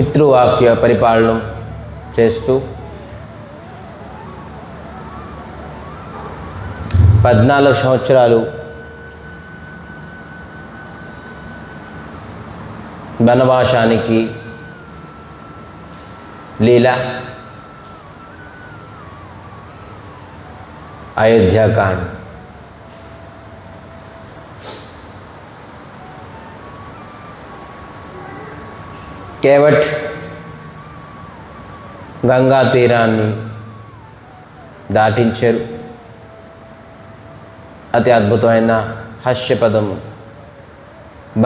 పితృవాక్య పరిపాలన చేస్తూ 14 సంవత్సరాలు వనవాసానికి లీలా అయోధ్యాకాండ్ కేవట్ గంగా తీరాన్ని దాటించారు. అతి అద్భుతమైన హాస్యపదం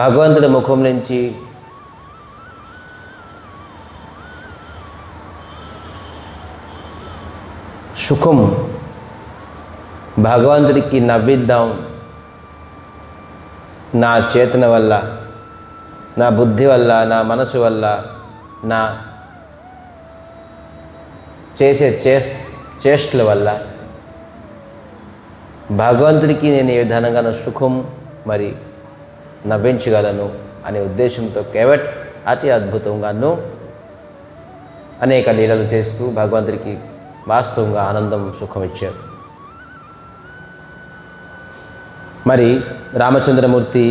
భగవంతుడి ముఖం నుంచి సుఖం. భగవంతుడికి నవ్విద్దాం, నా చేతన వల్ల, నా బుద్ధి వల్ల, నా మనసు వల్ల, నా చేసే చేష్టల వల్ల భగవంతుడికి నేను ఏ విధంగానూ సుఖం మరి నవ్వించగలను అనే ఉద్దేశంతో కేవట్ అతి అద్భుతంగాను అనేక లీలలు చేస్తూ భగవంతుడికి వాస్తవంగా ఆనందం, సుఖం ఇచ్చారు. మరి రామచంద్రమూర్తి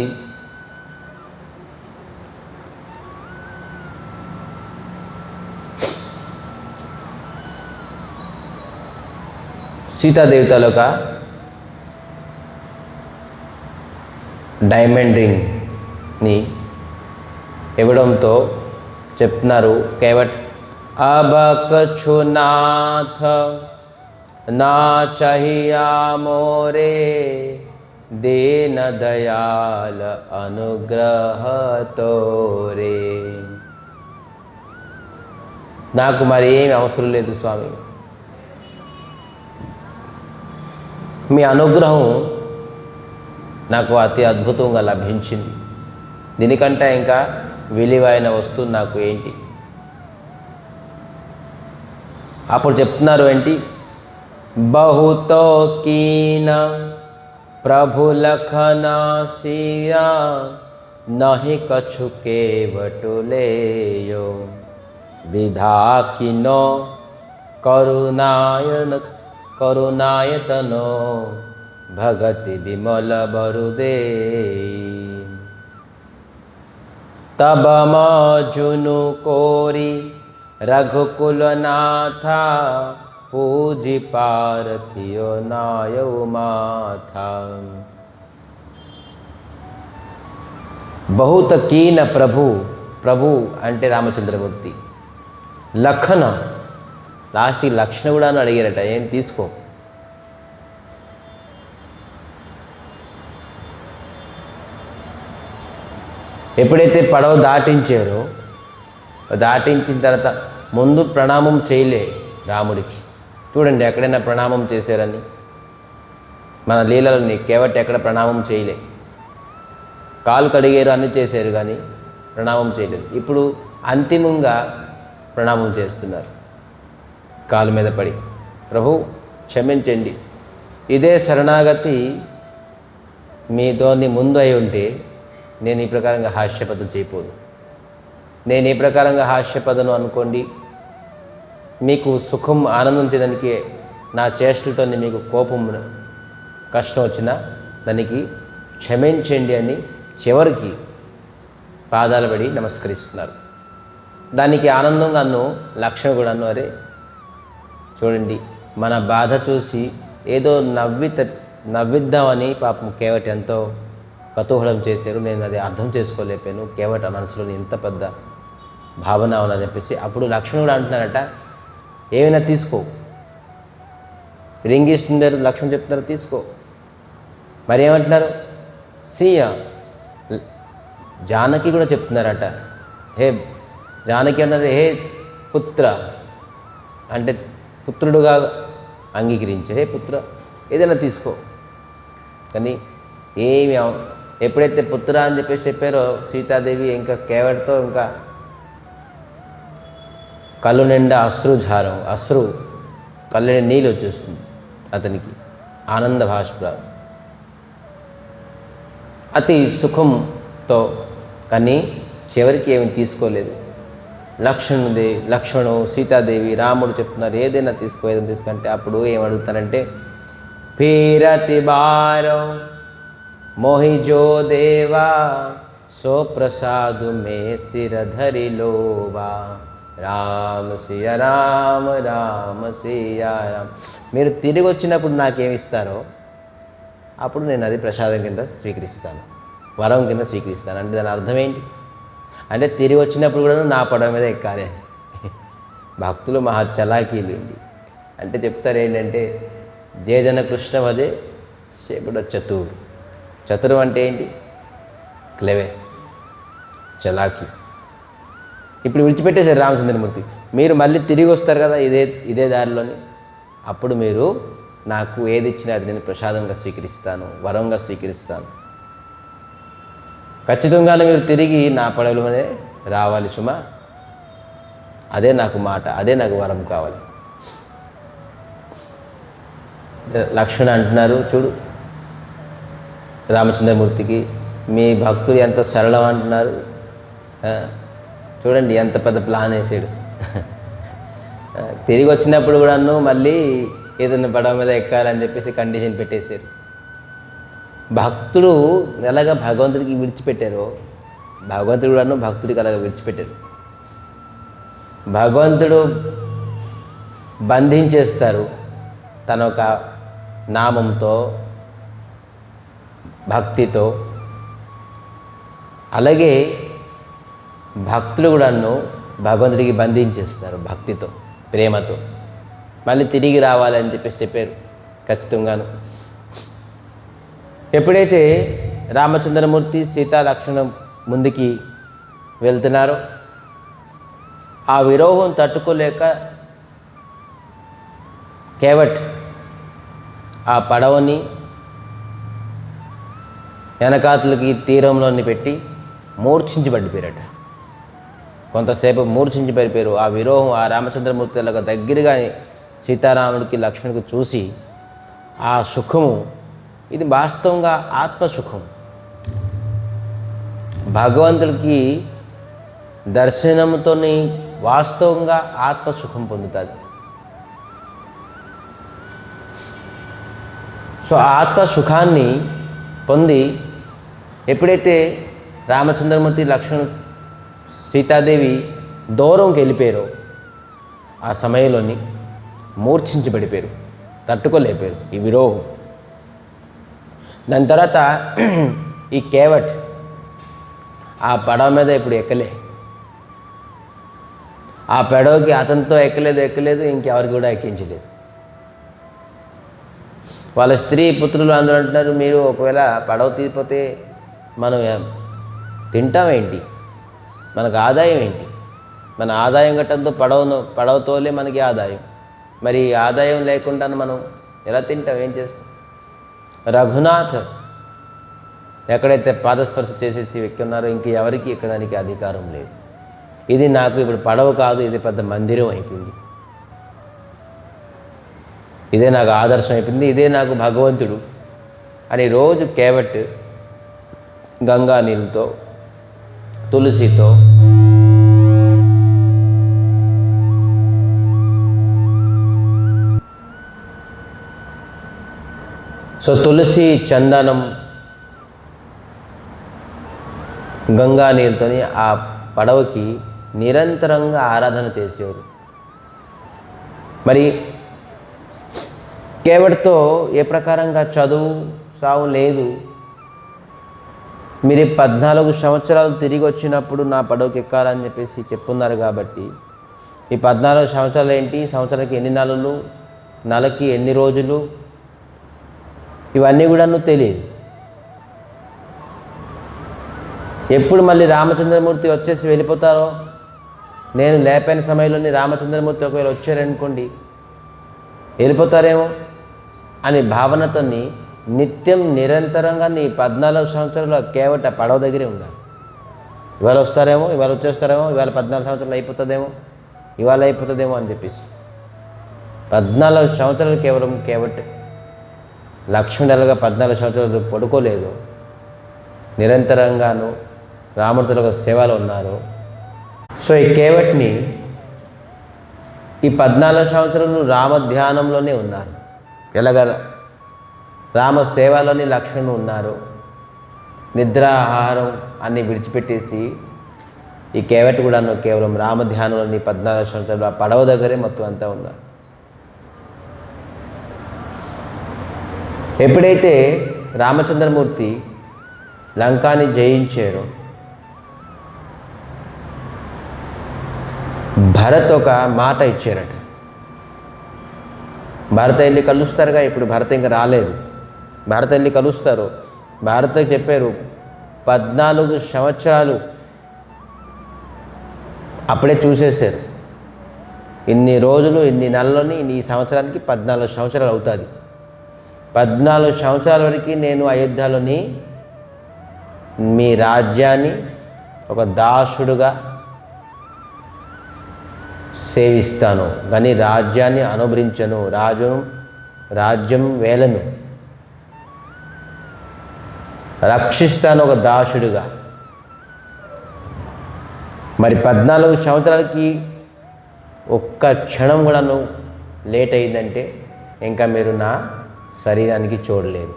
సీతాదేవి తాలూకా డైమండ్ రింగ్ని ఇవ్వడంతో చెప్తున్నారు కేవట్, अब कछु नाथ ना चाहिया मोरे दीन दयाल अनुग्रह तोरे. నాకు మరి ఏమి అవసరం లేదు స్వామి, మీ అనుగ్రహం నాకు అతి అద్భుతంగా లభించింది. దీనికంటే ఇంకా విలువైన వస్తువు నాకు ఏంటి? అప్పుడు చెప్తున్నారు ఏంటి, బహుతో కీన ప్రభు లఖనా సియా నహి కछु కేవటులేయో విధాకినో కరుణాయతనో భగతి విమల బరుదే. తబ మజును కోరి రఘుకులనాథ పూజి పార్థియో నాయౌ మాథ. బహుత కీన ప్రభు అంటే రామచంద్రమూర్తి, లఖన లాస్ట్కి లక్షణ కూడా అని అడిగారట, ఏం తీసుకో. ఎప్పుడైతే పడవ దాటించారో, దాటించిన తర్వాత ముందు ప్రణామం చేయలే రాముడికి. చూడండి ఎక్కడైనా ప్రణామం చేశారని మన లీలలని కేవట్ ఎక్కడ ప్రణామం చేయలే. కాలు కడిగారు అన్నీ చేశారు కానీ ప్రణామం చేయలేదు. ఇప్పుడు అంతిమంగా ప్రణామం చేస్తున్నారు కాలు మీద పడి, ప్రభు క్షమించండి, ఇదే శరణాగతి మీతోని ముందు అయి ఉంటే నేను ఈ ప్రకారంగా హాస్యపదం చేయపోదు. నేను ఈ ప్రకారంగా హాస్యపదను అనుకోండి, మీకు సుఖం ఆనందం చేయడానికి నా చేష్టలతో మీకు కోపం కష్టం వచ్చినా దానికి క్షమించండి అని చివరికి పాదాలు పడి నమస్కరిస్తున్నారు. దానికి ఆనందంగాను లక్ష్యం కూడాను, అరే చూడండి మన బాధ చూసి ఏదో నవ్విద్దామని పాపం కేవట్ ఎంతో కతూహలం చేశారు, నేను అది అర్థం చేసుకోలేకపోయాను, కేవట్ మనసులో ఎంత పెద్ద భావన ఉన్నదని చెప్పేసి అప్పుడు లక్ష్మణుడు అంటున్నారట, ఏమైనా తీసుకో, రింగ్ ఇస్తున్నారు, లక్ష్మణ్ చెప్తున్నారు తీసుకో. మరి ఏమంటున్నారు, సీయ జానకి కూడా చెప్తున్నారట, హే జానకి అన్నారు, హే పుత్ర అంటే పుత్రుడుగా అంగీకరించే, హే పుత్ర ఏదైనా తీసుకో. కానీ ఏమి ఎప్పుడైతే పుత్ర అని చెప్పేసి చెప్పారో సీతాదేవి ఇంకా కేవట్తో ఇంకా కళ్ళు నిండా అశ్రు కళ్ళు నిండా నీళ్ళు వచ్చేస్తుంది అతనికి, ఆనంద భాష్ప అతి సుఖంతో. కానీ చివరికి ఏమి తీసుకోలేదు. లక్ష్మణు సీతాదేవి రాముడు చెప్తున్నారు ఏదైనా ఏదైనా తీసుకుంటే అప్పుడు ఏమడుగుతారంటే పీరతి బారో మోహిజో దేవా సో ప్రసాదు మే సిరధరి లోవా రామ సియ రామ రామ సియ రామ. మీరు తిరిగి వచ్చినప్పుడు నాకేమిస్తారో అప్పుడు నేను అది ప్రసాదం కింద స్వీకరిస్తాను, వరం కింద స్వీకరిస్తాను. అంటే దాని అర్థం ఏంటి అంటే తిరిగి వచ్చినప్పుడు కూడా నా పడవ మీద ఎక్కాలి. భక్తులు మహా చలాకీలు ఏంటి అంటే చెప్తారు ఏంటంటే జయజన కృష్ణ భజే శేకుడ చతుర్. చతురు అంటే ఏంటి? క్లెవే, చలాకీ. ఇప్పుడు విడిచిపెట్టేశారు రామచంద్రమూర్తి. మీరు మళ్ళీ తిరిగి వస్తారు కదా ఇదే దారిలోని, అప్పుడు మీరు నాకు ఏది ఇచ్చినా అది నేను ప్రసాదంగా స్వీకరిస్తాను, వరంగా స్వీకరిస్తాను. ఖచ్చితంగానే మీరు తిరిగి నా పడవలోనే రావాలి సుమా, అదే నాకు మాట, అదే నాకు వరం కావాలి. లక్ష్మణ అంటున్నారు చూడు రామచంద్రమూర్తికి, మీ భక్తులు ఎంత సరళం అంటున్నారు. చూడండి ఎంత పెద్ద ప్లాన్ వేసాడు. తిరిగి వచ్చినప్పుడు కూడాను మళ్ళీ ఏదైనా పడవ మీద ఎక్కాలని చెప్పేసి కండిషన్ పెట్టేశారు. భక్తుడు ఎలాగ భగవంతుడికి విడిచిపెట్టారో భగవంతుడు కూడాను భక్తుడికి అలాగ విడిచిపెట్టారు. భగవంతుడు బంధించేస్తారు తన ఒక నామంతో, భక్తితో. అలాగే భక్తులు కూడాను భగవంతుడికి బంధించేస్తారు భక్తితో, ప్రేమతో. మళ్ళీ తిరిగి రావాలని చెప్పేసి చెప్పారు ఖచ్చితంగాను. ఎప్పుడైతే రామచంద్రమూర్తి సీతా లక్ష్మణుడు ముందుకి వెళ్తున్నారో ఆ విరోహం తట్టుకోలేక కేవట్ ఆ పడవని వెనకాతలకి తీరంలోని పెట్టి మూర్ఛించి పడిపోయారట. కొంతసేపు మూర్ఛించి పడిపోయారు. ఆ విరోహం ఆ రామచంద్రమూర్తి అలాగ దగ్గరగా సీతారాముడికి లక్ష్మణుడికి చూసి ఆ సుఖము, ఇది వాస్తవంగా ఆత్మసుఖం. భగవంతుడికి దర్శనంతో వాస్తవంగా ఆత్మసుఖం పొందుతుంది. సో ఆ ఆత్మసుఖాన్ని పొంది ఎప్పుడైతే రామచంద్రమూర్తి లక్ష్మణుడు సీతాదేవి దూరంకి వెళ్ళిపోయారో ఆ సమయంలోని మూర్ఛించి పడిపోయారు, తట్టుకోలేకపోయారు ఈ విరోహం. దాని తర్వాత ఈ కేవట్ ఆ పడవ మీద ఇప్పుడు ఎక్కలే. ఆ పడవకి అతనితో ఎక్కలేదు, ఇంకెవరికి కూడా ఎక్కించలేదు. వాళ్ళ స్త్రీ పుత్రులు అందరూ అంటున్నారు, మీరు ఒకవేళ పడవ తీరిపోతే మనం తింటామేంటి, మనకు ఆదాయం ఏంటి? మన ఆదాయం గట్టంతో పడవతోలే మనకి ఆదాయం. మరి ఆదాయం లేకుండా మనం ఎలా తింటాం, ఏం చేస్తాం? రఘునాథ్ ఎక్కడైతే పాదస్పర్శ చేసేసి వ్యక్తి ఉన్నారో ఇంక ఎవరికి ఎక్కడానికి అధికారం లేదు. ఇది నాకు ఇప్పుడు పడవ కాదు, ఇది పెద్ద మందిరం అయిపోయింది. ఇదే నాకు ఆదర్శం అయిపోయింది, ఇదే నాకు భగవంతుడు అని రోజు కేవట్ గంగా నీళ్ళతో, తులసితో, సో తులసి, చందనం, గంగా నీళ్ళతోని ఆ పడవకి నిరంతరంగా ఆరాధన చేసేవారు. మరి కేవట్తో ఏ ప్రకారంగా చదువు సావు లేదు. మీరు 14 సంవత్సరాలు తిరిగి వచ్చినప్పుడు నా పడవకి ఎక్కాలని చెప్పేసి చెప్పున్నారు కాబట్టి ఈ 14 సంవత్సరాలు ఏంటి, సంవత్సరానికి ఎన్ని నెలలు, నెలకి ఎన్ని రోజులు, ఇవన్నీ కూడా తెలియదు. ఎప్పుడు మళ్ళీ రామచంద్రమూర్తి వచ్చేసి వెళ్ళిపోతారో, నేను లేపైన సమయంలోని రామచంద్రమూర్తి ఒకవేళ వచ్చారనుకోండి వెళ్ళిపోతారేమో అని భావనతో నిత్యం నిరంతరంగా నీ 14 సంవత్సరాలు కేవట పడవ దగ్గరే ఉండాలి. ఇవాళ వస్తారేమో, ఇవాళ వచ్చేస్తారేమో, ఇవాళ 14 సంవత్సరాలు అయిపోతుందేమో, ఇవాళ అయిపోతుందేమో అని చెప్పేసి 14 సంవత్సరాలు కేవలం కేవట్ లక్ష్మణుడుగా 14 సంవత్సరాలు పడుకోలేదు, నిరంతరంగాను రాముడితో సేవలో ఉన్నారు. సో ఈ కేవట్ని ఈ 14 సంవత్సరాలు రామ ధ్యానంలోనే ఉన్నారు. ఎలాగ రామ సేవలోని లక్ష్మణులు ఉన్నారు. నిద్ర ఆహారం అన్నీ విడిచిపెట్టేసి ఈ కేవట్ కూడా కేవలం రామ ధ్యానంలోని 14 సంవత్సరాలు ఆ పడవ దగ్గరే మొత్తం అంతా ఉన్నారు. ఎప్పుడైతే రామచంద్రమూర్తి లంకాని జయించారో భరత్ ఒక మాట ఇచ్చారట. భరత వెళ్ళి కలుస్తారుగా. ఇప్పుడు భరత ఇంకా రాలేదు. భరత వెళ్ళి కలుస్తారు. భరత చెప్పారు 14 సంవత్సరాలు అప్పుడే చూసేశారు. ఇన్ని రోజులు ఇన్ని నెలలని ఈ సంవత్సరానికి 14 సంవత్సరాలు అవుతుంది. 14 సంవత్సరాల వరకు నేను అయోధ్యలోని మీ రాజ్యాన్ని ఒక దాసుడుగా సేవిస్తాను, కానీ రాజ్యాన్ని అనుభరించను, రాజ్యం వేలను, రక్షిస్తాను ఒక దాసుడుగా. మరి 14 సంవత్సరాలకి ఒక్క క్షణం కూడా లేట్ అయిందంటే ఇంకా మీరు నా శరీరానికి చూడలేరు.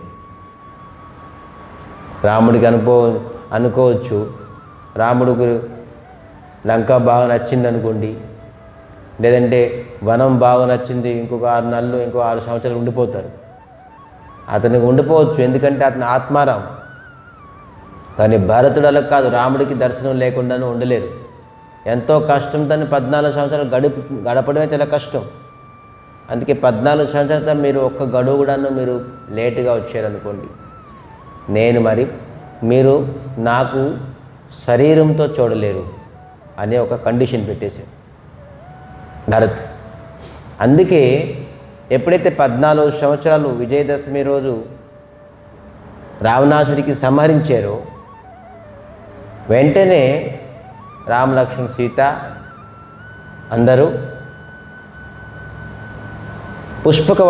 రాముడికి అనుకోవచ్చు, రాముడికి లంక బాగా నచ్చింది అనుకోండి, లేదంటే వనం బాగా నచ్చింది, ఇంకొక 6 నెలలు ఇంకో 6 సంవత్సరాలు ఉండిపోతారు. అతనికి ఉండిపోవచ్చు, ఎందుకంటే అతని ఆత్మారాం. కానీ భరతుడు అలా కాదు. రాముడికి దర్శనం లేకుండానే ఉండలేరు. ఎంతో కష్టంతో 14 సంవత్సరాలు గడపడమే చాలా కష్టం. అందుకే 14 సంవత్సరాలతో మీరు ఒక్క గడువు కూడా మీరు లేటుగా వచ్చారనుకోండి, మీరు నాకు శరీరంతో చూడలేరు అనే ఒక కండిషన్ పెట్టేశారు భరత్. అందుకే ఎప్పుడైతే 14 సంవత్సరాలు విజయదశమి రోజు రావణాసుడికి సంహరించారో వెంటనే రామ లక్ష్మణ సీత అందరూ పుష్పక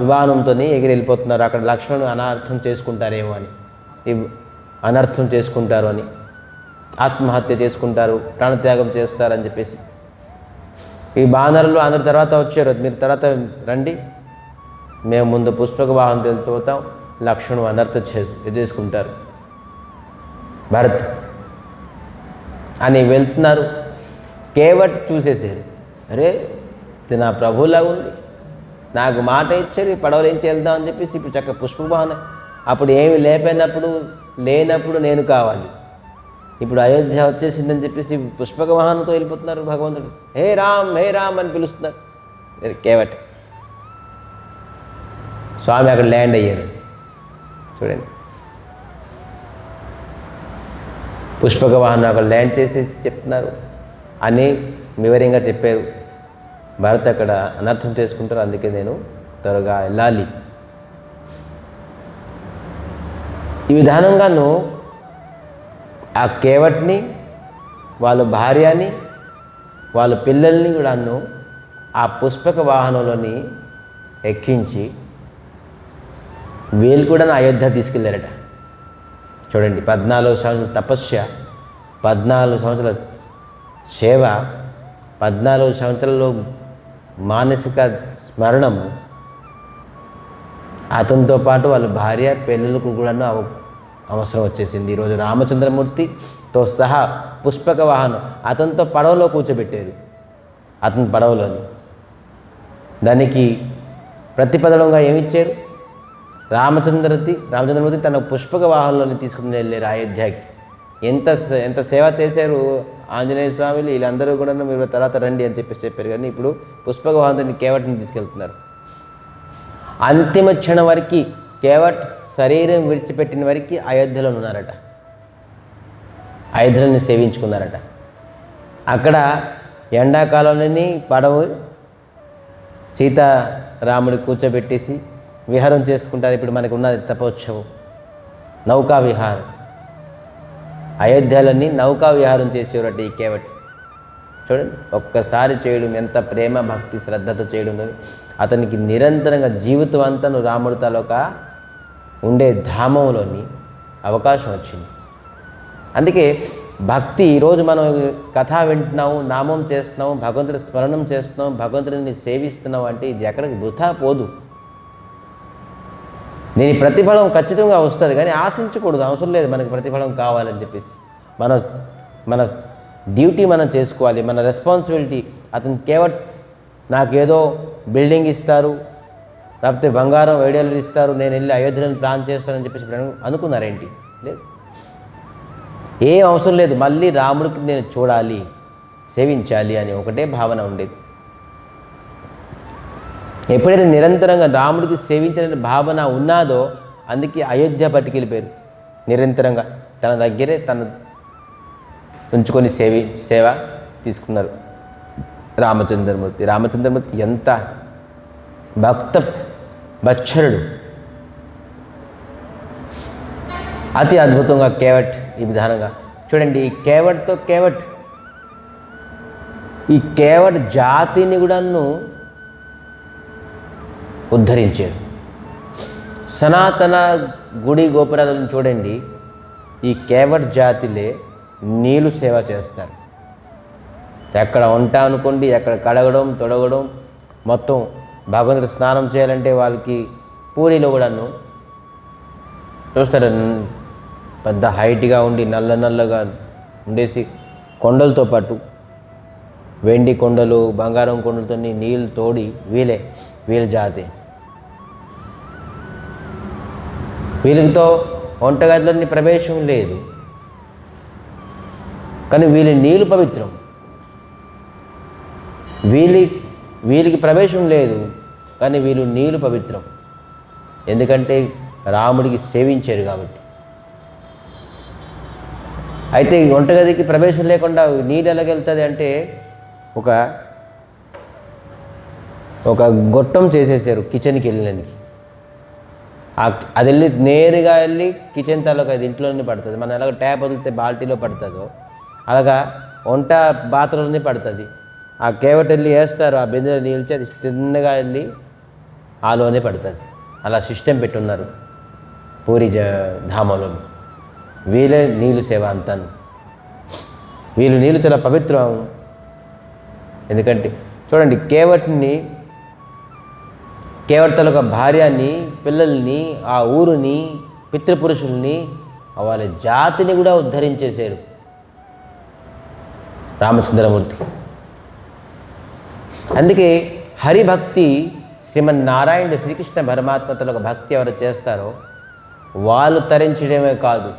విమానంతో ఎగిరి వెళ్ళిపోతున్నారు. అక్కడ లక్ష్మణుడు అనర్థం చేసుకుంటారేమో అని, అనర్థం చేసుకుంటారు అని, ఆత్మహత్య చేసుకుంటారు, ప్రాణత్యాగం చేస్తారని చెప్పేసి ఈ బాణరులు అందరి తర్వాత వచ్చారు. మీరు తర్వాత రండి, మేము ముందు పుష్పక వాహనం వెళ్ళిపోతాం, లక్ష్మణుడు అనర్థం చేసుకుంటారు భరత్ అని వెళ్తున్నారు. కేవట్ చూసేసారు, అరే ఇది నా ప్రభువులాగా ఉంది, నాకు మాట ఇచ్చారు ఈ పడవలు ఏం చేద్దాం అని చెప్పేసి ఇప్పుడు చక్క పుష్పక వాహనం. అప్పుడు ఏమి లేనప్పుడు నేను కావాలి, ఇప్పుడు అయోధ్య వచ్చేసిందని చెప్పేసి పుష్పక వాహనంతో వెళ్ళిపోతున్నారు భగవంతుడు. హే రామ్ అని పిలుస్తున్నారు కేవట్. స్వామి అక్కడ ల్యాండ్ అయ్యారు చూడండి. పుష్పక వాహనం అక్కడ ల్యాండ్ చేసేసి చెప్తున్నారు అని వివరంగా చెప్పారు. భరత్ అక్కడ అనర్థం చేసుకుంటారు, అందుకే నేను త్వరగా వెళ్ళాలి. ఈ విధానంగాను ఆ కేవట్ని, వాళ్ళ భార్యని, వాళ్ళ పిల్లల్ని కూడాను ఆ పుష్పక వాహనంలోని ఎక్కించి వీళ్ళు కూడా అయోధ్య తీసుకెళ్ళారట. చూడండి, 14 సంవత్సరాల తపస్య, 14 సంవత్సరాల సేవ, 14 సంవత్సరాల్లో మానసిక స్మరణము, అతనితో పాటు వాళ్ళ భార్య పిల్లలకు కూడా అవసరం వచ్చేసింది. ఈరోజు రామచంద్రమూర్తితో సహా పుష్పక వాహనం అతనితో పడవలో కూర్చోబెట్టారు. అతని పడవలోని దానికి ప్రతిపదనంగా ఏమిచ్చారు? రామచంద్రమూర్తి తన పుష్పక వాహనంలోని తీసుకుని వెళ్ళారు అయోధ్యకి. ఎంత సేవ చేశారు ఆంజనేయ స్వామిలు, వీళ్ళందరూ కూడా మీరు తర్వాత రండి అని చెప్పారు. కానీ ఇప్పుడు పుష్పక వాహనాన్ని కేవట్ని తీసుకెళ్తున్నారు. అంతిమ క్షణం వరకు కేవట్ శరీరం విడిచిపెట్టిన వరకు అయోధ్యలో ఉన్నారట, అయోధ్యని సేవించుకున్నారట. అక్కడ ఎండాకాలంలోని పడవ సీతారాముడి కూర్చోబెట్టేసి విహారం చేసుకుంటారు. ఇప్పుడు మనకు ఉన్నది తపోత్సవం, నౌకా విహారం. అయోధ్యలోని నౌకా విహారం చేసేవారట ఈ కేవట్. చూడండి, ఒక్కసారి చేయడం, ఎంత ప్రేమ భక్తి శ్రద్ధతో చేయడం. అతనికి నిరంతరంగా జీవితం అంతా రాముడి తాలూకా ఉండే ధామంలోని అవకాశం వచ్చింది. అందుకే భక్తి ఈరోజు మనం కథ వింటున్నాము, నామం చేస్తున్నాము, భగవంతుడి స్మరణం చేస్తున్నాం, భగవంతుడిని సేవిస్తున్నాం అంటే ఇది ఎక్కడికి వృథా పోదు. దీని ప్రతిఫలం ఖచ్చితంగా వస్తుంది, కానీ ఆశించకూడదు. అవసరం లేదు మనకి ప్రతిఫలం కావాలని చెప్పేసి. మన డ్యూటీ మనం చేసుకోవాలి, మన రెస్పాన్సిబిలిటీ. అతను కేవలం నాకేదో బిల్డింగ్ ఇస్తారు, లేకపోతే బంగారం వేడేళ్ళు ఇస్తారు, నేను వెళ్ళి అయోధ్యను ప్లాన్ చేస్తానని చెప్పేసి అనుకున్నారేంటి? లేదు, ఏం అవసరం లేదు. మళ్ళీ రాముడికి నేను చూడాలి, సేవించాలి అని ఒకటే భావన ఉండేది. ఎప్పుడైతే నిరంతరంగా రాముడికి సేవించాలనే భావన ఉన్నాదో అందుకే అయోధ్య పట్టుకెళ్ళిపోయారు. నిరంతరంగా తన దగ్గరే తను ఉంచుకొని సేవ తీసుకున్నారు రామచంద్రమూర్తి. రామచంద్రమూర్తి ఎంత భక్త వత్సలుడు, అతి అద్భుతంగా కేవట్ ఈ విధానంగా చూడండి. ఈ కేవట్ జాతిని కూడాను ఉద్ధరించాడు. సనాతన గుడి గోపురాలను చూడండి, ఈ కేవట్ జాతిలే నీళ్ళు సేవ చేస్తారు. ఎక్కడ వంట అనుకోండి, ఎక్కడ కడగడం తొడగడం, మొత్తం భగవంతుడు స్నానం చేయాలంటే వాళ్ళకి పూరిలో కూడాను చూస్తారు, పెద్ద హైట్గా ఉండి నల్లగా ఉండేసి కొండలతో పాటు వెండి కొండలు బంగారం కొండలతో నీళ్ళు తోడి వీళ్ళ జాతి. వీళ్ళతో వంటగదిలోని ప్రవేశం లేదు, కానీ వీళ్ళ నీళ్ళు పవిత్రం. వీళ్ళకి ప్రవేశం లేదు, కానీ వీళ్ళు నీళ్ళు పవిత్రం. ఎందుకంటే రాముడికి సేవించారు కాబట్టి. అయితే వంటగదికి ప్రవేశం లేకుండా నీళ్ళు ఎలాగెళ్తుంది అంటే ఒక గొట్టం చేసేసారు కిచెన్కి వెళ్ళడానికి. అది నేరుగా వెళ్ళి కిచెన్ తాలూకా అది ఇంట్లోనే పడుతుంది. మనం ఎలాగ ట్యాప్ వదిలితే బాల్టీలో పడుతుందో అలాగా వంట బాత్రూంలోనే పడుతుంది. ఆ కేవట్ వెళ్ళి వేస్తారు, ఆ బిందెలో నీళ్ళి అది తిన్నగా వెళ్ళి ఆలోనే పడుతుంది. అలా సిస్టమ్ పెట్టున్నారు పూరి ధామంలో. వీళ్ళే నీళ్ళు సేవ అంతాను. వీళ్ళు నీళ్ళు చాలా పవిత్రం. ఎందుకంటే చూడండి, కేవట్ తాలూకా భార్యని, పిల్లల్ని, ఆ ఊరుని, పితృపురుషుల్ని, వాళ్ళ జాతిని కూడా ఉద్ధరించేశారు రామచంద్రమూర్తి. అందుకే హరిభక్తి, శ్రీమన్నారాయణుడు శ్రీకృష్ణ పరమాత్మ తాలూకా భక్తి ఎవరు చేస్తారో వాళ్ళు తరించడమే కాదు,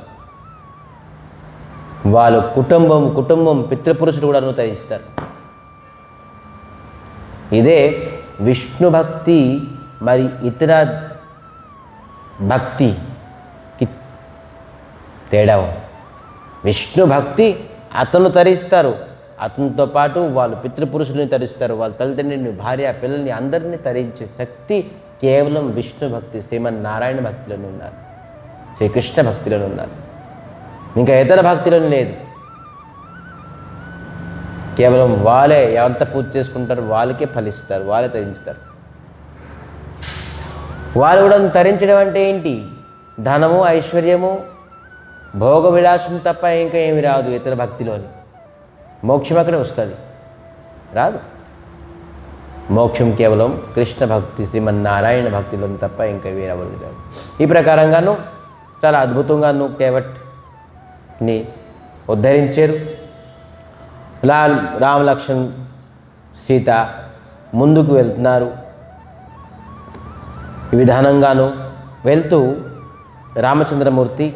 వాళ్ళ కుటుంబం పితృపురుషులు కూడా తరిస్తారు. ఇదే విష్ణు భక్తి మరి ఇతర భక్తికి తేడా. విష్ణు భక్తి అతను తరిస్తారు, అతనితో పాటు వాళ్ళు పితృపురుషుల్ని తరిస్తారు, వాళ్ళ తల్లిదండ్రులని, భార్య పిల్లల్ని అందరినీ తరించే శక్తి కేవలం విష్ణు భక్తి, శ్రీమన్నారాయణ భక్తిలోనే ఉన్నారు, శ్రీకృష్ణ భక్తిలోనే ఉన్నారు. ఇంకా ఇతర భక్తిలోనే లేదు. కేవలం వాళ్ళే ఎంత పూజ చేసుకుంటారో వాళ్ళకే ఫలిస్తారు, వాళ్ళే తరించుతారు. వాళ్ళు కూడా తరించడం అంటే ఏంటి? ధనము, ఐశ్వర్యము, భోగ విలాసం తప్ప ఇంకా ఏమి రాదు ఇతర భక్తిలోని. మోక్షం అక్కడే వస్తుంది, రాదు. మోక్షం కేవలం కృష్ణ భక్తి, శ్రీమన్నారాయణ భక్తిలోని తప్ప ఇంకా వేరవరు రాదు. ఈ ప్రకారంగాను చాలా అద్భుతంగాను కేవట్ని ఉద్ధరించారు. రామ లక్ష్మణ్ సీత ముందుకు వెళ్తున్నారు. ఈ విధానంగాను వెళ్తూ రామచంద్రమూర్తి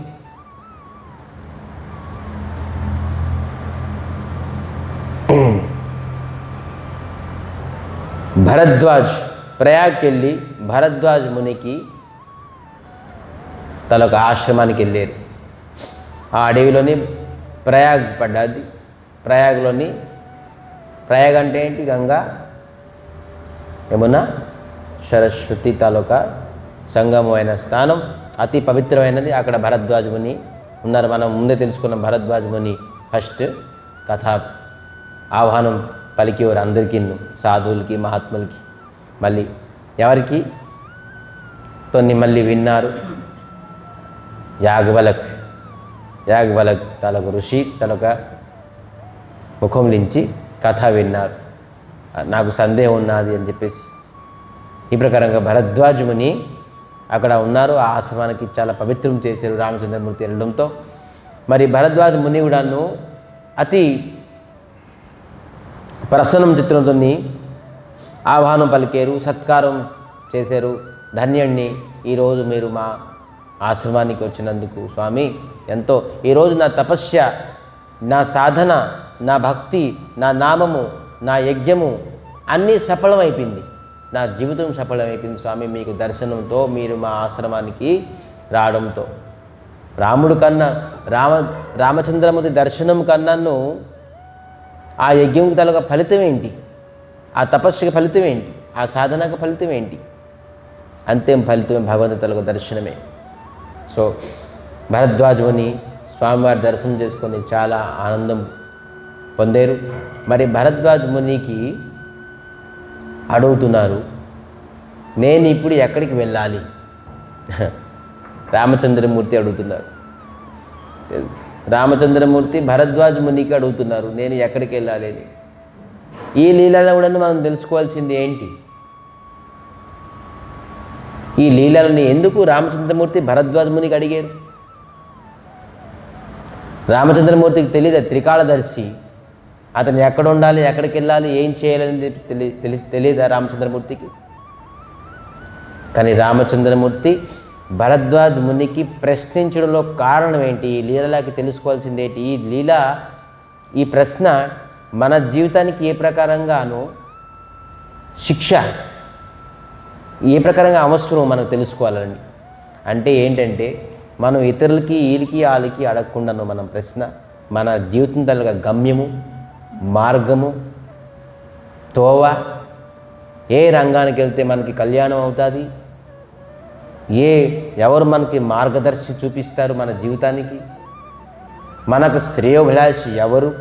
ప్రయాగ్కి వెళ్ళి భరద్వాజ్ మునికి తనొక ఆశ్రమానికి వెళ్ళారు. ఆ అడవిలోని ప్రయాగ్ పడ్డది. ప్రయాగ్ అంటే ఏంటి? గంగా యమున సరస్వతి తాలూకా సంగమమైన స్థానం, అతి పవిత్రమైనది. అక్కడ భరద్వాజ ముని ఉన్నారు. మనం ముందే తెలుసుకున్న భరద్వాజ ముని ఫస్ట్ కథా ఆహ్వానం పలికేవారు అందరికీ, సాధువులకి, మహాత్ములకి. మళ్ళీ ఎవరికి తొన్ని మళ్ళీ విన్నారు. యాగవలక్ యాజ్ఞవల్క తాలూకు ఋషి తనొక ముఖంలించి కథ విన్నారు. నాకు సందేహం ఉన్నది అని చెప్పేసి ఈ ప్రకారంగా భరద్వాజ ముని అక్కడ ఉన్నారు. ఆ ఆశ్రమానికి చాలా పవిత్రం చేశారు రామచంద్రమూర్తి వెళ్ళడంతో. మరి భరద్వాజ ముని కూడాను అతి ప్రసన్నం చిత్రంతో ఆహ్వానం పలికారు, సత్కారం చేశారు. ధన్యుణ్ణి, ఈరోజు మీరు మా ఆశ్రమానికి వచ్చినందుకు స్వామి ఎంతో, ఈరోజు నా తపస్య, నా సాధన, నా భక్తి, నా నామము, నా యజ్ఞము అన్నీ సఫలమైపోయింది. నా జీవితం సఫలమైపోయింది స్వామి మీకు దర్శనంతో, మీరు మా ఆశ్రమానికి రావడంతో. రాముడు కన్నా రామచంద్రమూర్తి దర్శనం కన్నాను ఆ యజ్ఞం తలక ఫలితం ఏంటి, ఆ తపస్సుకి ఫలితం ఏంటి, ఆ సాధనకు ఫలితం ఏంటి? అంతేం ఫలితం భగవంతుడి తలక దర్శనమే. సో భరద్వాజుని స్వామివారి దర్శనం చేసుకొని చాలా ఆనందం పొందారు. మరి భరద్వాజ మునికి అడుగుతున్నారు, నేను ఇప్పుడు ఎక్కడికి వెళ్ళాలి? రామచంద్రమూర్తి అడుగుతున్నారు. రామచంద్రమూర్తి భరద్వాజ మునికి అడుగుతున్నారు, నేను ఎక్కడికి వెళ్ళాలి అని. ఈ లీలలో కూడా మనం తెలుసుకోవాల్సింది ఏంటి? ఈ లీలలని ఎందుకు రామచంద్రమూర్తి భరద్వాజ మునికి అడిగారు? రామచంద్రమూర్తికి తెలియదు, త్రికాలదర్శి. అతను ఎక్కడ ఉండాలి, ఎక్కడికి వెళ్ళాలి, ఏం చేయాలని తెలియదా రామచంద్రమూర్తికి? కానీ రామచంద్రమూర్తి భరద్వాజ మునికి ప్రశ్నించడంలో కారణం ఏంటి? ఈ లీలకి తెలుసుకోవాల్సింది ఏంటి? ఈ లీల, ఈ ప్రశ్న మన జీవితానికి ఏ ప్రకారంగానో శిక్ష, ఏ ప్రకారంగా అవసరం మనకు తెలుసుకోవాలని. అంటే ఏంటంటే మనం ఇతరులకి వీళ్ళకి వాళ్ళకి అడగకుండాను మనం ప్రశ్న, మన జీవితం తలక గమ్యము, మార్గము, తోవ, ఏ రంగానికి వెళ్తే మనకి కళ్యాణం అవుతుంది, ఎవరు మనకి మార్గదర్శి చూపిస్తారు మన జీవితానికి, మనకు శ్రేయోభిలాషి ఎవరు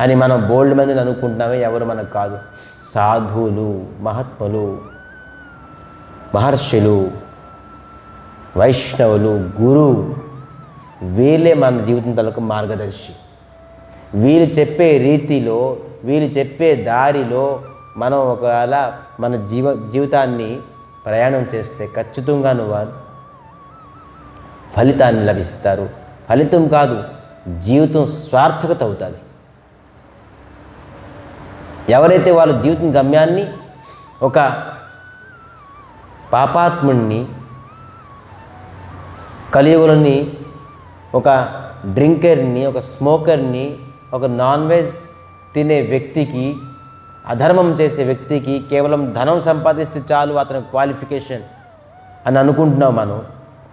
అని మనం బోల్డ్ మందిని అనుకుంటున్నామే, ఎవరు మనకు కాదు. సాధువులు, మహాత్ములు, మహర్షులు, వైష్ణవులు, గురువు, వీళ్ళే మన జీవితం తలకు మార్గదర్శి. వీళ్ళు చెప్పే రీతిలో, వీళ్ళు చెప్పే దారిలో మనం ఒకవేళ మన జీవితాన్ని ప్రయాణం చేస్తే ఖచ్చితంగా వారు ఫలితాన్ని లభిస్తారు. ఫలితం కాదు, జీవితం సార్థకత అవుతుంది. ఎవరైతే వాళ్ళ జీవితం గమ్యాన్ని ఒక పాపాత్ముడిని, కలియుగులని, ఒక డ్రింకర్ని, ఒక స్మోకర్ని, ఒక నాన్ వెజ్ తినే వ్యక్తికి, అధర్మం చేసే వ్యక్తికి కేవలం ధనం సంపాదిస్తే చాలు అతని క్వాలిఫికేషన్ అని అనుకుంటున్నాం మనం.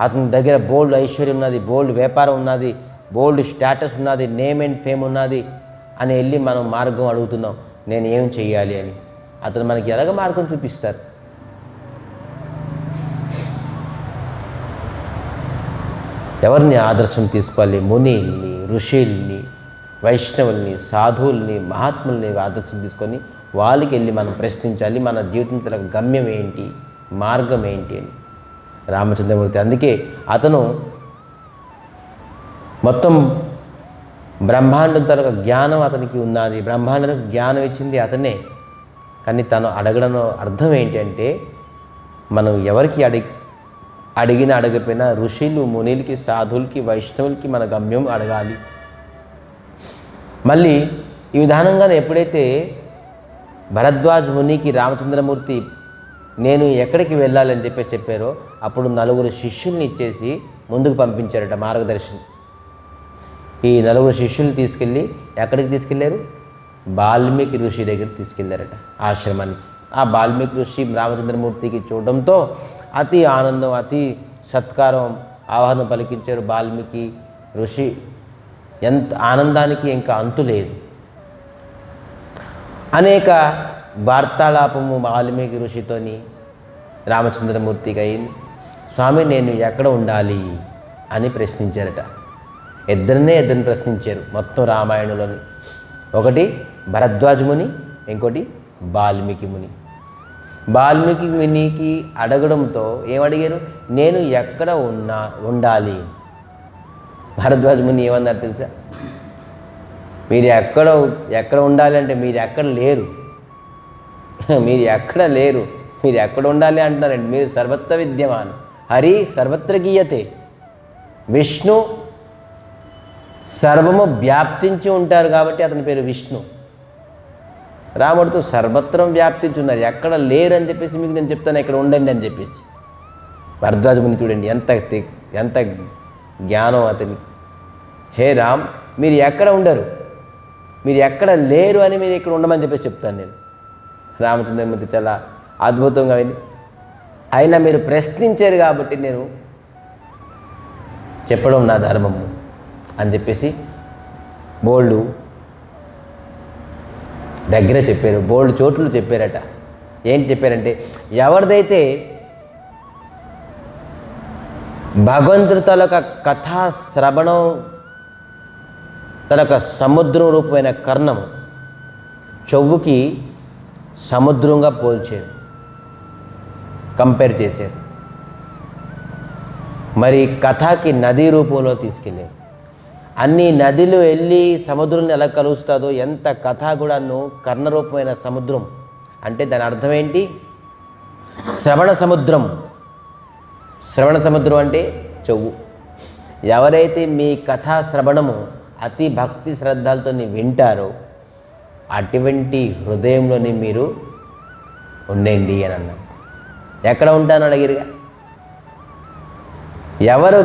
అతని దగ్గర బోల్డ్ ఐశ్వర్యం ఉన్నది, బోల్డ్ వ్యాపారం ఉన్నది, బోల్డ్ స్టేటస్ ఉన్నది, నేమ్ అండ్ ఫేమ్ ఉన్నది అని వెళ్ళి మనం మార్గం అడుగుతున్నాం, నేను ఏం చెయ్యాలి అని. అతను మనకి ఎలాగ మార్గం చూపిస్తారు? ఎవరిని ఆదర్శం తీసుకోవాలి? మునిల్ని, ఋషుల్ని, వైష్ణవుల్ని, సాధువుల్ని, మహాత్ముల్ని ఆదర్శం తీసుకొని వాళ్ళకి వెళ్ళి మనం ప్రశ్నించాలి, మన జీవితం తల గమ్యం ఏంటి, మార్గం ఏంటి అని. రామచంద్రమూర్తి అందుకే అతను మొత్తం బ్రహ్మాండం తరగ జ్ఞానం అతనికి ఉన్నది, బ్రహ్మాండానికి జ్ఞానం ఇచ్చింది అతనే. కానీ తను అడగడం అర్థం ఏంటంటే, మనం ఎవరికి అడిగినా అడగపోయినా ఋషులు, మునిలకి, సాధువులకి, వైష్ణవులకి మన గమ్యం అడగాలి. మళ్ళీ ఈ విధానంగానే ఎప్పుడైతే భరద్వాజ మునికి రామచంద్రమూర్తి నేను ఎక్కడికి వెళ్ళాలని చెప్పారో, అప్పుడు 4 శిష్యుల్ని ఇచ్చేసి ముందుకు పంపించారట మార్గదర్శనం. ఈ 4 శిష్యులు తీసుకెళ్ళి ఎక్కడికి తీసుకెళ్లారు? వాల్మీకి ఋషి దగ్గరికి తీసుకెళ్లారట, ఆశ్రమానికి. ఆ వాల్మీకి ఋషి రామచంద్రమూర్తికి చూడడంతో అతి ఆనందం, అతి సత్కారం, ఆహ్వానం పలికించారు. వాల్మీకి ఋషి ఎంత ఆనందానికి ఇంకా అంతు లేదు. అనేక వార్తాలాపము వాల్మీకి ఋషితోని రామచంద్రమూర్తికి అయింది. స్వామి నేను ఎక్కడ ఉండాలి అని ప్రశ్నించారట. ఇద్దరిని ప్రశ్నించారు మొత్తం రామాయణంలోని. ఒకటి భరద్వాజ ముని, ఇంకోటి వాల్మీకి ముని. వాల్మీకి మునికి అడగడంతో ఏమడిగారు? నేను ఎక్కడ ఉండాలి? భరద్వాజ ముని ఏమన్నారు తెలుసా? మీరు ఎక్కడ ఉండాలి అంటే మీరు ఎక్కడ లేరు, మీరు ఎక్కడ లేరు, మీరు ఎక్కడ ఉండాలి అంటున్నారండి. మీరు సర్వత్ర విద్యమాన్, హరి సర్వత్ర గీయతే, విష్ణు సర్వము వ్యాప్తించి ఉంటారు కాబట్టి అతని పేరు విష్ణు. రాముడితో సర్వత్రం వ్యాప్తించి ఉన్నారు, ఎక్కడ లేరు అని చెప్పేసి మీకు నేను చెప్తాను, ఇక్కడ ఉండండి అని చెప్పేసి. భరద్వాజ ముని చూడండి ఎంత జ్ఞానం అతని. హే రామ్, మీరు ఎక్కడ ఉండరు, మీరు ఎక్కడ లేరు అని మీరు ఇక్కడ ఉండమని చెప్పేసి చెప్తాను నేను. రామచంద్రమూర్తి చాలా అద్భుతంగా అయింది. అయినా మీరు ప్రశ్నించారు కాబట్టి నేను చెప్పడం నా ధర్మము అని చెప్పేసి బోల్డు దగ్గర చెప్పారు, బోల్డ్ చోట్లు చెప్పారట. ఏంటి చెప్పారంటే, ఎవరిదైతే భగవంతుడు తలొక కథా శ్రవణం, తనొక సముద్రం రూపమైన కర్ణం చెవుకి సముద్రంగా పోల్చారు, కంపేర్ చేశారు. మరి కథకి నదీ రూపంలో తీసుకెళ్ళారు. అన్ని నదులు వెళ్ళి సముద్రాన్ని ఎలా కలుస్తుందో, ఎంత కథ కూడాను కర్ణరూపమైన సముద్రం అంటే దాని అర్థం ఏంటి? శ్రవణ సముద్రం. శ్రవణ సముద్రం అంటే చెవు. ఎవరైతే మీ కథా శ్రవణము అతి భక్తి శ్రద్ధలతో వింటారో అటువంటి హృదయంలోని మీరు ఉండండి అని అన్నారు. ఎక్కడ ఉంటాను అడిగిరుగా. ఎవరు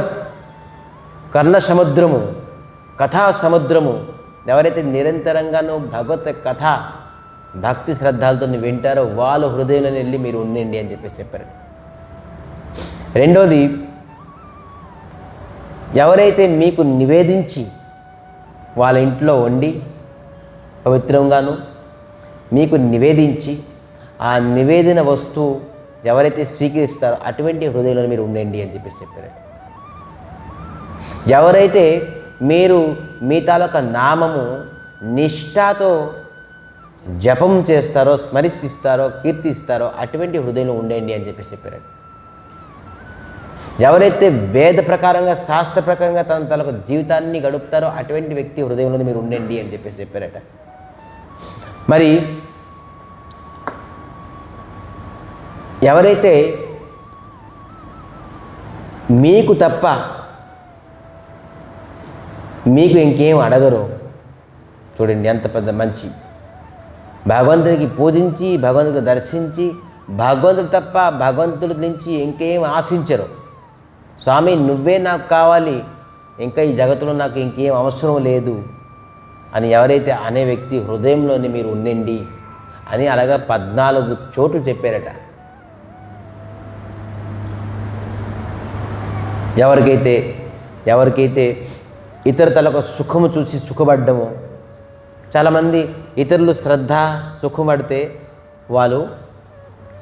కర్ణ సముద్రము, కథా సముద్రము, ఎవరైతే నిరంతరంగానూ భగవత్ కథ భక్తి శ్రద్ధలతో వింటారో వాళ్ళ హృదయంలో వెళ్ళి మీరు ఉండండి అని చెప్పేసి చెప్పారు. రెండోది, ఎవరైతే మీకు నివేదించి వాళ్ళ ఇంట్లో వండి పవిత్రంగాను మీకు నివేదించి ఆ నివేదన వస్తువు ఎవరైతే స్వీకరిస్తారో అటువంటి హృదయంలో మీరు ఉండండి అని చెప్పేసి చెప్పారు. ఎవరైతే మీరు మీ తాలూకా నామము నిష్ఠతో జపం చేస్తారో, స్మరిస్తారో, కీర్తిస్తారో అటువంటి హృదయంలో ఉండండి అని చెప్పేసి చెప్పారు. ఎవరైతే వేద ప్రకారంగా, శాస్త్ర ప్రకారంగా తన తనకు జీవితాన్ని గడుపుతారో అటువంటి వ్యక్తి హృదయంలో మీరు ఉండండి అని చెప్పేసి చెప్పారట. మరి ఎవరైతే మీకు తప్ప మీకు ఇంకేం అడగరో, చూడండి ఎంత పెద్ద మంచి, భగవంతుడికి పూజించి, భగవంతుడికి దర్శించి, భగవంతుడు తప్ప భగవంతుడి నుంచి ఇంకేం ఆశించరు. స్వామి నువ్వే నాకు కావాలి, ఇంకా ఈ జగత్తులో నాకు ఇంకేం అవసరం లేదు అని ఎవరైతే అనే వ్యక్తి హృదయంలోని మీరు ఉండండి అని అలాగా 14 చోట్లు చెప్పారట. ఎవరికైతే ఇతర తలకు సుఖము చూసి సుఖపడ్డము, చాలామంది ఇతరులు శ్రద్ధ సుఖపడితే వాళ్ళు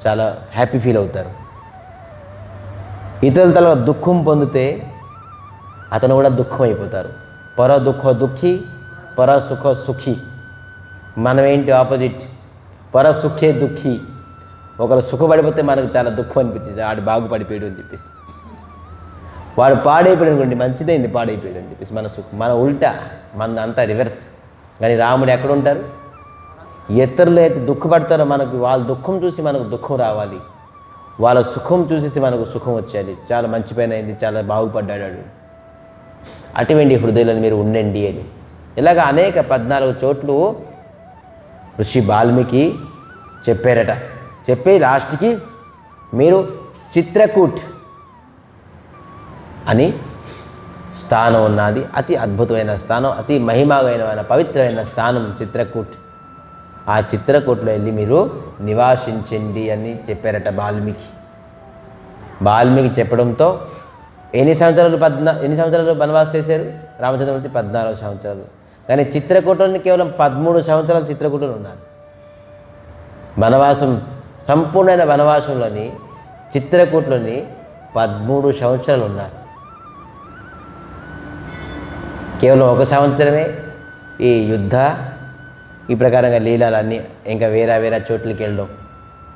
చాలా హ్యాపీ ఫీల్ అవుతారు. ఇతరుల తల దుఃఖం పొందితే అతను కూడా దుఃఖం అయిపోతారు. పర దుఃఖ దుఃఖి, పర సుఖ సుఖి. మనమేంటి ఆపోజిట్, పర సుఖే దుఃఖి. ఒకరు సుఖపడిపోతే మనకు చాలా దుఃఖం అనిపించింది, ఆడు బాగుపడిపోయాడు అని చెప్పేసి. వాడు పాడైపోయాడు అనుకోండి, మంచిదైంది పాడైపోయాడు అని చెప్పేసి మన ఉల్టా, మన అంతా రివర్స్. కానీ రాముడు ఎక్కడ ఉంటారు? ఇతరులు అయితే దుఃఖపడతారో మనకు వాళ్ళ దుఃఖం చూసి మనకు దుఃఖం రావాలి, వాళ్ళ సుఖం చూసేసి మనకు సుఖం వచ్చేయాలి. చాలా మంచి పని అయింది, చాలా బాగుపడ్డాడు, అటువంటి హృదయాలను మీరు ఉండండి అని ఇలాగ అనేక 14 చోట్లు ఋషి వాల్మీకి చెప్పారట. చెప్పి లాస్ట్కి మీరు చిత్రకూట్ అని స్థానం ఉన్నది, అతి అద్భుతమైన స్థానం, అతి మహిమమైన పవిత్రమైన స్థానం చిత్రకూట్. ఆ చిత్రకూట్లో వెళ్ళి మీరు నివాసించండి అని చెప్పారట వాల్మీకి చెప్పడంతో ఎన్ని సంవత్సరాలు వనవాసం చేశారు రామచంద్రమూర్తి? 14 సంవత్సరాలు. కానీ చిత్రకూటంలో కేవలం 13 సంవత్సరాలు చిత్రకూటంలో ఉన్నారు. వనవాసం, సంపూర్ణమైన వనవాసంలోని చిత్రకూటలోని 13 సంవత్సరాలు ఉన్నారు. కేవలం 1 సంవత్సరమే ఈ ఈ ప్రకారంగా లీలాలన్నీ ఇంకా వేరే చోట్లకి వెళ్ళడం.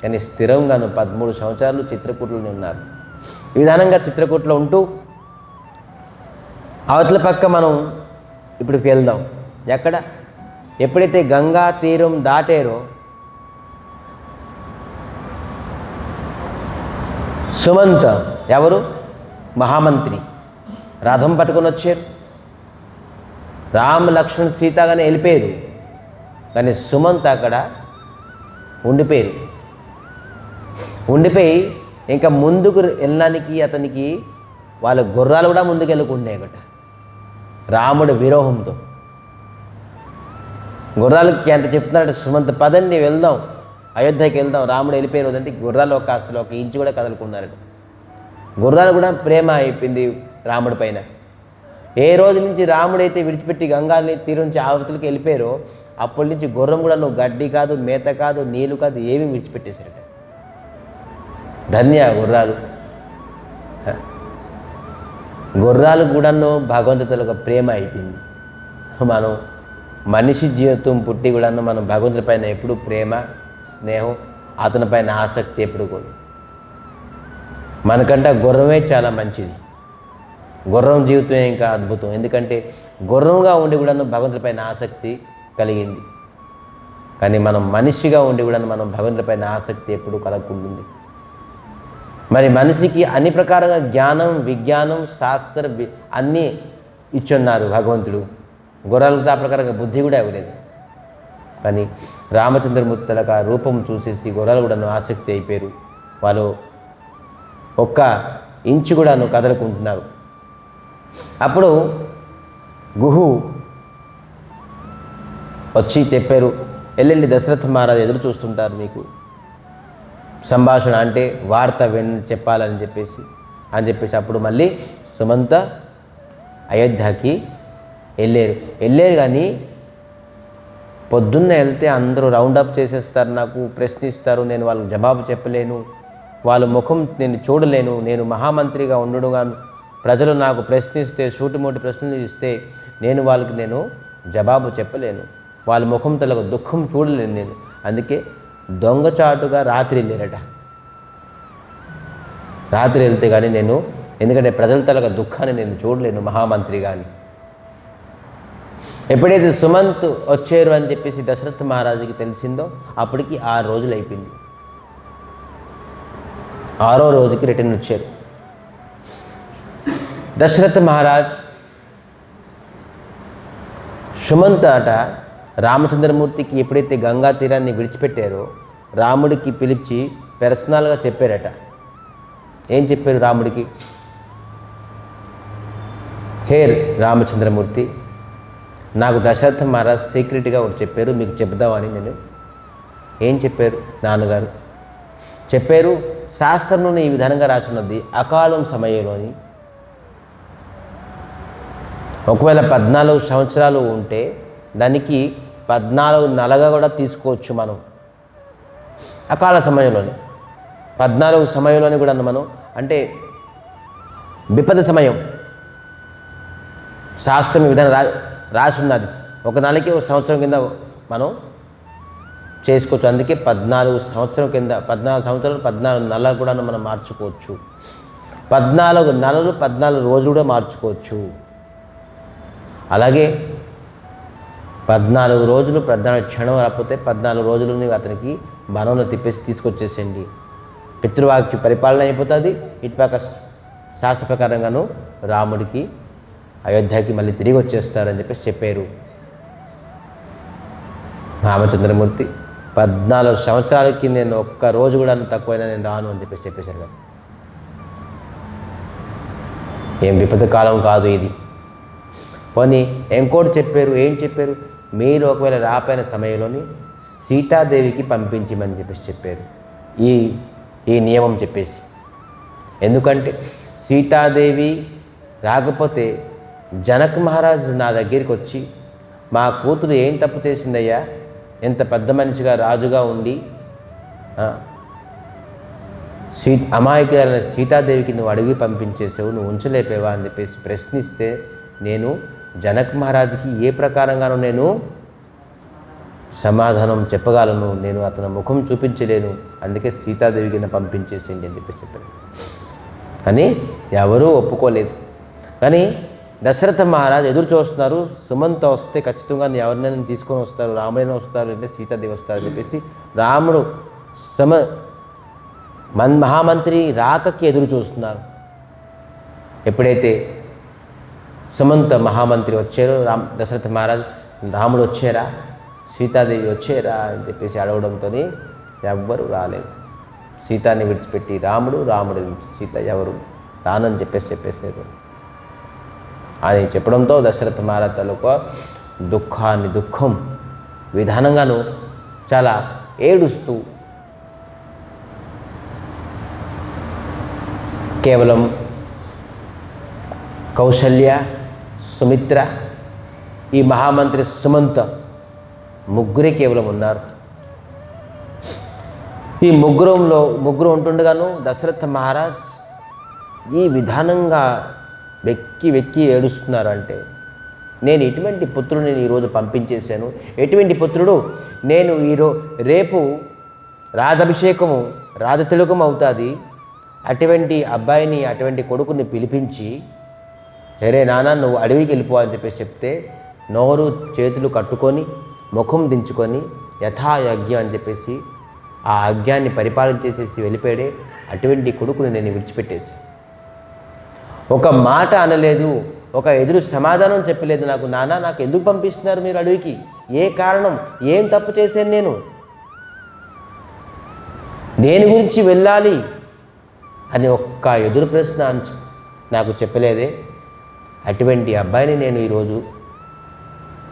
కానీ స్థిరంగాను 13 సంవత్సరాలు చిత్రకూటలోనే ఉన్నారు. ఈ విధానంగా చిత్రకూటలో ఉంటూ అవతల పక్క మనం ఇప్పుడు వెళ్దాం. ఎక్కడ? ఎప్పుడైతే గంగా తీరం దాటారో సుమంత ఎవరు? మహామంత్రి రథం పట్టుకొని వచ్చారు. రామ్ లక్ష్మణ్ సీతగానే వెళ్ళిపోయారు, కానీ సుమంత్ అక్కడ ఉండిపోయి ఇంకా ముందుకు వెళ్ళడానికి అతనికి వాళ్ళ గుర్రాలు కూడా ముందుకు వెళ్ళకుండే ఒకట. రాముడి విరోహంతో గుర్రాలకి ఎంత చెప్తున్నాడు సుమంత్, పదండి వెళ్దాం, అయోధ్యకి వెళ్దాం, రాముడు వెళ్ళిపోయిన రోజంటే గుర్రాలు అసలు ఒక ఇంచు కూడా కదలుకున్నారట. గుర్రాలు కూడా ప్రేమ అయిపోయింది రాముడి పైన. ఏ రోజు నుంచి రాముడైతే విడిచిపెట్టి గంగాని తీరు నుంచి ఆవతలకి వెళ్ళిపోయారో అప్పటి నుంచి గుర్రం కూడా నువ్వు గడ్డి కాదు, మేత కాదు, నీళ్ళు కాదు, ఏమీ విడిచిపెట్టేశారట. ధన్య గుర్రాలు కూడాను భగవంతుడితో ఒక ప్రేమ అయిపోయింది. మనం మనిషి జీవితం పుట్టి కూడాను మనం భగవంతుడి పైన ఎప్పుడు ప్రేమ, స్నేహం, అతని పైన ఆసక్తి ఎప్పుడు కూడా. మనకంటే గుర్రమే చాలా మంచిది. గుర్రం జీవితమే ఇంకా అద్భుతం. ఎందుకంటే గుర్రంగా ఉండి కూడాను భగవంతుడి పైన ఆసక్తి కలిగింది. కానీ మనం మనిషిగా ఉండి కూడా మనం భగవంతుడి పైన ఆసక్తి ఎప్పుడు కలగకుంటుంది. మరి మనిషికి అన్ని ప్రకారంగా జ్ఞానం, విజ్ఞానం, శాస్త్ర అన్నీ ఇచ్చున్నారు భగవంతుడు. గుర్రాలకు ఆ ప్రకారంగా బుద్ధి కూడా ఇవ్వలేదు. కానీ రామచంద్రమూర్తులకు ఆ రూపం చూసేసి గుర్రాలు కూడాను ఆసక్తి అయిపోయారు. వాళ్ళు ఒక్క ఇంచు కూడాను కదలుకుంటున్నారు. అప్పుడు గుహు వచ్చి చెప్పారు, వెళ్ళండి, దశరథ మహారాజు ఎదురు చూస్తుంటారు మీకు సంభాషణ అంటే వార్త చెప్పాలని చెప్పేసి అప్పుడు మళ్ళీ సుమంత అయోధ్యకి వెళ్ళారు. కానీ పొద్దున్న వెళ్తే అందరూ రౌండప్ చేసేస్తారు, నాకు ప్రశ్నిస్తారు, నేను వాళ్ళకి జవాబు చెప్పలేను, వాళ్ళ ముఖం నేను చూడలేను, నేను మహామంత్రిగా ఉండడుగాను, ప్రజలు నాకు ప్రశ్నిస్తే సూటిమూటి ప్రశ్నలు ఇస్తే నేను జవాబు చెప్పలేను, వాళ్ళ ముఖం తలకు దుఃఖం చూడలేను నేను. అందుకే దొంగచాటుగా రాత్రి వెళ్ళారట. రాత్రి వెళ్తే కానీ ఎందుకంటే ప్రజల తలక దుఃఖాన్ని నేను చూడలేను మహామంత్రి కానీ. ఎప్పుడైతే సుమంత్ వచ్చారు అని చెప్పేసి దశరథ మహారాజుకి తెలిసిందో అప్పటికి 6 రోజులు అయిపోయింది. 6వ రోజుకి రిటర్న్ వచ్చారు. దశరథ మహారాజ్ సుమంత్ అట రామచంద్రమూర్తికి ఎప్పుడైతే గంగా తీరాన్ని విడిచిపెట్టారో రాముడికి పిలిచి పర్సనల్గా చెప్పారట. ఏం చెప్పారు రాముడికి? హేర్ రామచంద్రమూర్తి, నాకు దశరథ మహారాజ్ సీక్రెట్గా ఒకటి చెప్పారు, మీకు చెప్దామని. నేను ఏం చెప్పారు నాన్నగారు? చెప్పారు, శాస్త్రంలోనే ఈ విధంగా రాసున్నది, అకాలం సమయంలోని ఒకవేళ 14 సంవత్సరాలు ఉంటే దానికి 14 నెలగా కూడా తీసుకోవచ్చు మనం. అకాల సమయంలోని 14 సమయంలోని కూడా మనం అంటే విపద సమయం శాస్త్రం ఈ విధంగా రాసి ఉన్నది. ఒక నెలకి 1 సంవత్సరం కింద మనం చేసుకోవచ్చు. అందుకే 14 సంవత్సరం కింద 14 సంవత్సరాలు 14 నెలలు కూడా మనం మార్చుకోవచ్చు. 14 నెలలు 14 రోజులు కూడా మార్చుకోవచ్చు. అలాగే 14 రోజులు 14 క్షణం రాకపోతే 14 రోజులని అతనికి మనలో తిప్పేసి తీసుకొచ్చేసేయండి. పితృవాక్య పరిపాలన అయిపోతుంది. ఇటుపక్క శాస్త్ర ప్రకారంగాను రాముడికి అయోధ్యకి మళ్ళీ తిరిగి వచ్చేస్తారని చెప్పారు రామచంద్రమూర్తి. 14 సంవత్సరాలకి నేను ఒక్క రోజు కూడా తక్కువైనా నేను రాను అని చెప్పేశారు కదా. ఏం విపద కాలం కాదు ఇది. పోనీ ఇంకోటి చెప్పారు. ఏం చెప్పారు? మీరు ఒకవేళ రాపోయిన సమయంలోని సీతాదేవికి పంపించమని చెప్పారు. ఈ నియమం చెప్పేసి, ఎందుకంటే సీతాదేవి రాకపోతే జనక్ మహారాజు నా దగ్గరికి వచ్చి, మా కూతురు ఏం తప్పు చేసిందయ్యా, ఎంత పెద్ద మనిషిగా రాజుగా ఉండి అమాయకులైన సీతాదేవికి నువ్వు అడిగి పంపించేసావు, నువ్వు ఉంచలేపేవా అని చెప్పేసి ప్రశ్నిస్తే నేను జనక్ మహారాజుకి ఏ ప్రకారంగానూ నేను సమాధానం చెప్పగలను, నేను అతని ముఖం చూపించలేను, అందుకే సీతాదేవికి నా పంపించేసేయండి అని చెప్పారు. కానీ ఎవరూ ఒప్పుకోలేదు. కానీ దశరథ మహారాజు ఎదురు చూస్తున్నారు. సుమంత వస్తే ఖచ్చితంగా ఎవరినైనా తీసుకొని వస్తారు, రాముడైనా వస్తారు, అంటే సీతాదేవి వస్తారు అని చెప్పేసి రాముడు మహామంత్రి రాకకి ఎదురు చూస్తున్నారు. ఎప్పుడైతే సుమంత మహామంత్రి వచ్చారో దశరథ మహారాజు రాముడు వచ్చారా, సీతాదేవి వచ్చారా అని చెప్పేసి అడగడంతో ఎవ్వరూ రాలేదు. సీతాన్ని విడిచిపెట్టి రాముడు సీత ఎవరు రానని చెప్పేసారు అని చెప్పడంతో దశరథ మహారాజు తాలూకా దుఃఖం విధానంగాను చాలా ఏడుస్తూ కేవలం కౌసల్య, సుమిత్ర, ఈ మహామంత్రి సుమంత ముగ్గురే కేవలం ఉన్నారు. ఈ ముగ్గురు ఉంటుండగాను దశరథ మహారాజ్ ఈ విధానంగా వెక్కి ఏడుస్తున్నారు. అంటే నేను ఎటువంటి పుత్రుడిని ఈరోజు పంపించేశాను, ఎటువంటి పుత్రుడు నేను రేపు రాజాభిషేకము రాజతిలకం అవుతుంది, అటువంటి అబ్బాయిని అటువంటి కొడుకుని పిలిపించి సరే నాన్న నువ్వు అడవికి వెళ్ళిపో అని చెప్పేసి చెప్తే నోరు చేతులు కట్టుకొని ముఖం దించుకొని యథాయజ్ఞం అని చెప్పేసి ఆ ఆజ్ఞాన్ని పరిపాలించేసేసి వెళ్ళిపోయాడే అటువంటి కొడుకుని నేను విడిచిపెట్టేసి ఒక మాట అనలేదు, ఒక ఎదురు సమాధానం చెప్పలేదు. నాన్న నాకు ఎందుకు పంపిస్తున్నారు మీరు అడవికి, ఏ కారణం, ఏం తప్పు చేశాను నేను, దేని గురించి వెళ్ళాలి అని ఒక్క ఎదురు ప్రశ్న నాకు చెప్పలేదే. అటువంటి అబ్బాయిని నేను ఈరోజు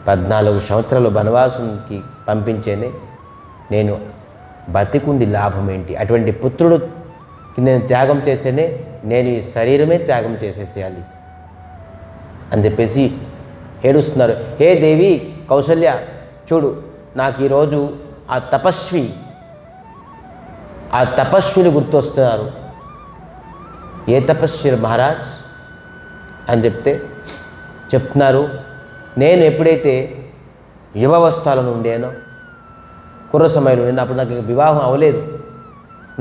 14 సంవత్సరాలు వనవాసానికి పంపించేనే, నేను బతికుండి లాభం ఏంటి, అటువంటి పుత్రుడికి నేను త్యాగం చేసేనే, నేను ఈ శరీరమే త్యాగం చేసేసేయాలి అని చెప్పేసి ఏడుస్తున్నారు. హే దేవి కౌసల్య, చూడు నాకు ఈరోజు ఆ తపస్విని గుర్తొస్తున్నారు. ఏ తపస్వి మహారాజ్ అని చెప్తున్నారు. నేను ఎప్పుడైతే యువావస్థలో ఉండేనో, కుర్ర సమయంలో నేను అప్పుడు నాకు వివాహం అవ్వలేదు,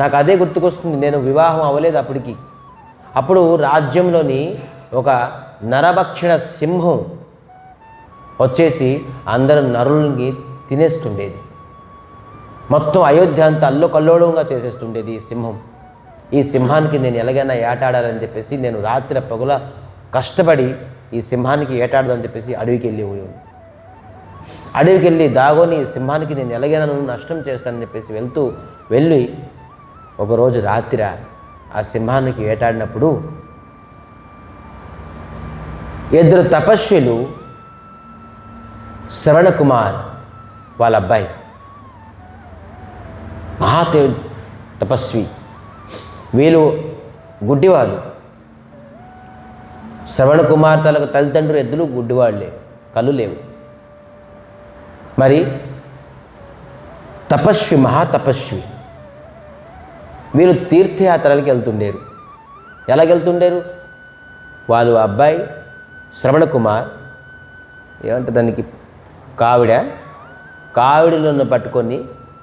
నాకు అదే గుర్తుకొస్తుంది. నేను వివాహం అవ్వలేదు అప్పుడు రాజ్యంలోని ఒక నరభక్షణ సింహం వచ్చేసి అందరు నరుల్ని తినేస్తుండేది, మొత్తం అయోధ్య అంతా అల్లోకల్లోలంగా చేసేస్తుండేది ఈ సింహం. ఈ సింహానికి నేను ఎలాగైనా ఏటాడాలని చెప్పేసి నేను రాత్రి పగుల కష్టపడి ఈ సింహానికి ఏటాడదని చెప్పేసి అడవికి వెళ్ళి దాగోని ఈ సింహానికి నేను ఎలాగైనా నష్టం చేస్తానని చెప్పేసి వెళ్ళి ఒకరోజు రాత్రి ఆ సింహానికి ఏటాడినప్పుడు ఇద్దరు తపస్విలు, శ్రవణ కుమార్ వాళ్ళ అబ్బాయి తపస్వి, వీళ్ళు గుడ్డివాళ్ళు. శ్రవణ కుమార్ తలకు తల్లిదండ్రులు ఇద్దరు గుడ్డివాళ్ళే, కళ్ళు లేవు. మరి మహాతపస్వి వీళ్ళు తీర్థయాత్రలకి వెళ్తుండేరు. ఎలాగెళ్తుండేరు, వాళ్ళు అబ్బాయి శ్రవణ కుమార్ ఏమంటే దానికి కావిడిలను పట్టుకొని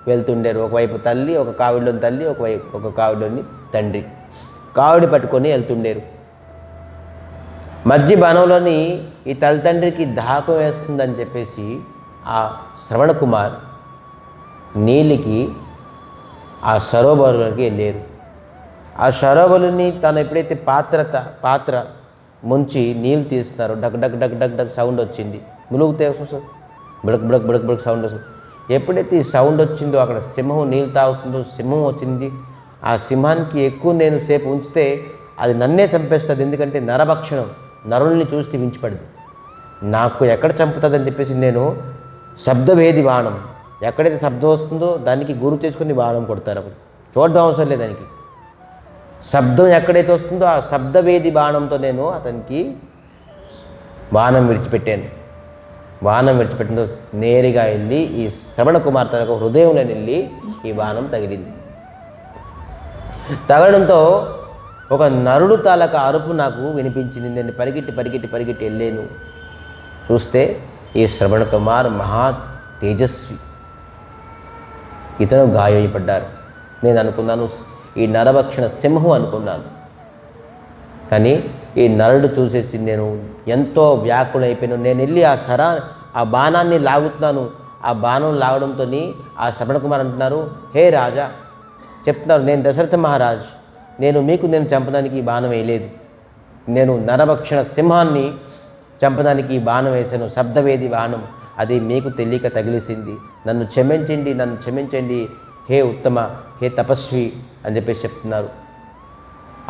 వెళ్తుండేరు. ఒకవైపు తల్లి, ఒక కావిడిలోని తల్లి, ఒక కావిడిలోని తండ్రి కావిడి పట్టుకొని వెళ్తుండేరు. మధ్య వనంలోని ఈ తల్లిదండ్రికి దాహం వేస్తుందని చెప్పేసి ఆ శ్రవణ కుమార్ నీళ్ళకి ఆ సరోవరానికి వెళ్ళారు. ఆ సరోవరుని తను ఎప్పుడైతే పాత్ర ముంచి నీళ్ళు తీస్తున్నారు, డక్ డక్ డక్ డక్ డక్ సౌండ్ వచ్చింది, ములుగుతే బుడక్ బుడక్ బుడక్ బుడక్ సౌండ్ వస్తుంది. ఎప్పుడైతే ఈ సౌండ్ వచ్చిందో అక్కడ సింహం నీళ్ళు తాగుతుందో సింహం వచ్చింది. ఆ సింహానికి ఎక్కువ నేను సేపు ఉంచితే అది నన్నే చంపేస్తుంది, ఎందుకంటే నరభక్షణం, నరుల్ని చూస్తే వించిపడదు, నాకు ఎక్కడ చంపుతుందని చెప్పేసి నేను శబ్దభేది బాణం, ఎక్కడైతే శబ్దం వస్తుందో దానికి గురి చేసుకుని బాణం కొడతారు. అప్పుడు చూడడం అవసరం లేదు, దానికి శబ్దం ఎక్కడైతే వస్తుందో ఆ శబ్దవేది బాణంతో నేను అతనికి బాణం విడిచిపెట్టాను. బాణం విడిచిపెట్టిన నేరుగా వెళ్ళి ఈ శ్రవణ కుమార్ తనకు హృదయంలో వెళ్ళి ఈ బాణం తగిలింది. తగలడంతో ఒక నరుడు తాలక అరుపు నాకు వినిపించింది. నేను పరిగెట్టి వెళ్ళాను. చూస్తే ఈ శ్రవణ కుమార్ మహా తేజస్వి, ఇతను గాయపడ్డారు. నేను అనుకున్నాను ఈ నరభక్షణ సింహం అనుకున్నాను, కానీ ఈ నరుడు చూసేసి నేను ఎంతో వ్యాకులైపోయాను. నేను వెళ్ళి ఆ బాణాన్ని లాగుతున్నాను. ఆ బాణం లాగడంతో ఆ శ్రవణ కుమార్ అంటున్నారు, హే రాజా చెప్తున్నారు, నేను దశరథ మహారాజ్, నేను చంపడానికి ఈ బాణం వేయలేదు. నేను నరభక్షణ సింహాన్ని చంపడానికి ఈ బాణం వేశాను, శబ్దవేది బాణం. అది మీకు తెలియక తగిలిసింది. నన్ను క్షమించండి హే ఉత్తమ, హే తపస్వి అని చెప్పేసి చెప్తున్నారు.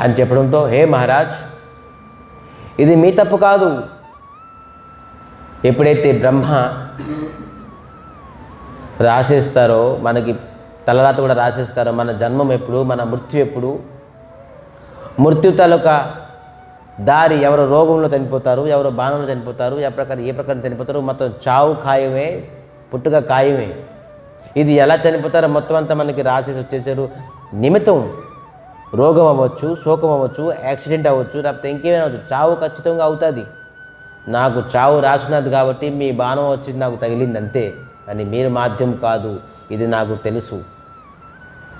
అని చెప్పడంతో, హే మహారాజ్, ఇది మీ తప్పు కాదు. ఎప్పుడైతే బ్రహ్మ రాసేస్తారో, మనకి తలరాత కూడా రాసేస్తారో, మన జన్మం ఎప్పుడు, మన మృత్యు ఎప్పుడు, మృత్యు తాలూకా దారి, ఎవరు రోగంలో చనిపోతారు, ఎవరు బాణంలో చనిపోతారు, ఏ ప్రకారం చనిపోతారు, మొత్తం చావు ఖాయమే, పుట్టుక ఖాయమే. ఇది ఎలా చనిపోతారో మొత్తం అంతా మనకి రాసేసి వచ్చేసారు. నిమిత్తం రోగం అవ్వచ్చు, శోకం అవ్వచ్చు, యాక్సిడెంట్ అవ్వచ్చు, లేకపోతే ఇంకేమైనా అవ్వచ్చు, చావు ఖచ్చితంగా అవుతుంది. నాకు చావు రాసినది కాబట్టి మీ బాణం వచ్చింది, నాకు తగిలింది అంతే. కానీ మీరు మాధ్యం కాదు, ఇది నాకు తెలుసు.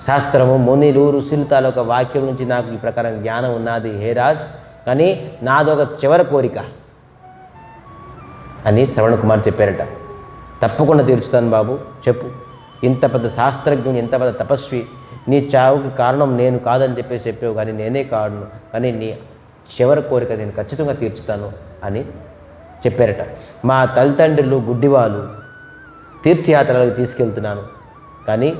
శాస్త్రము, మునిలు, ఋషులు తాలూకా వాక్యం నుంచి నాకు ఈ ప్రకారం జ్ఞానం ఉన్నది హే రాజ్. కానీ నాదొక చివరి కోరిక అని శ్రవణ కుమార్ చెప్పారట. తప్పకుండా తీర్చుతాను బాబు, చెప్పు. ఇంత పెద్ద శాస్త్రజ్ఞుని, ఇంత పెద్ద తపస్వి, నీ చావుకి కారణం నేను కాదని చెప్పావు, కానీ నేనే కారణం. కానీ నీ చివరి కోరిక నేను ఖచ్చితంగా తీర్చుతాను అని చెప్పారట. మా తల్లిదండ్రులు గుడ్డివాళ్ళు, తీర్థయాత్రలకు తీసుకెళ్తున్నాను, కానీ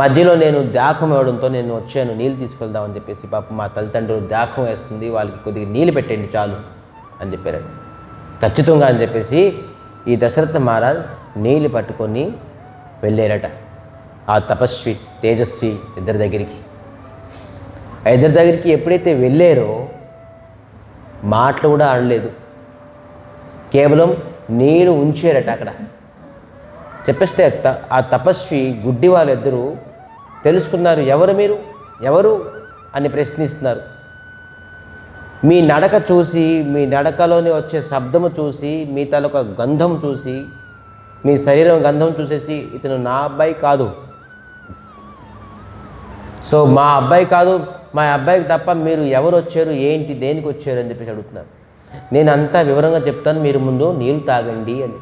మధ్యలో నేను దాహం వేయడంతో నేను వచ్చాను, నీళ్ళు తీసుకెళ్దామని చెప్పేసి. పాపం మా తల్లిదండ్రులు దాహం వేస్తుంది, వాళ్ళకి కొద్దిగా నీళ్ళు పెట్టండి చాలు అని చెప్పారు. ఖచ్చితంగా అని చెప్పేసి ఈ దశరథ మహారాజ్ నీళ్ళు పట్టుకొని వెళ్ళారట ఆ తపస్వి, తేజస్వి ఇద్దరి దగ్గరికి. ఎప్పుడైతే వెళ్ళారో మాటలు కూడా ఆడలేదు, కేవలం నీరు ఉంచారట అక్కడ. చెప్పేస్తే ఆ తపస్వి గుడ్డి వాళ్ళిద్దరూ తెలుసుకున్నారు, ఎవరు అని ప్రశ్నిస్తున్నారు. మీ నడక చూసి, మీ నడకలోని వచ్చే శబ్దము చూసి, మీ తాలూకా గంధం చూసి, మీ శరీరం గంధం చూసేసి, ఇతను నా అబ్బాయి కాదు, సో మా అబ్బాయి కాదు, మా అబ్బాయికి తప్ప మీరు ఎవరు వచ్చారు, ఏంటి, దేనికి వచ్చారు అని చెప్పేసి అడుగుతున్నారు. నేను అంతా వివరంగా చెప్తాను, మీరు ముందు నీళ్ళు తాగండి అని.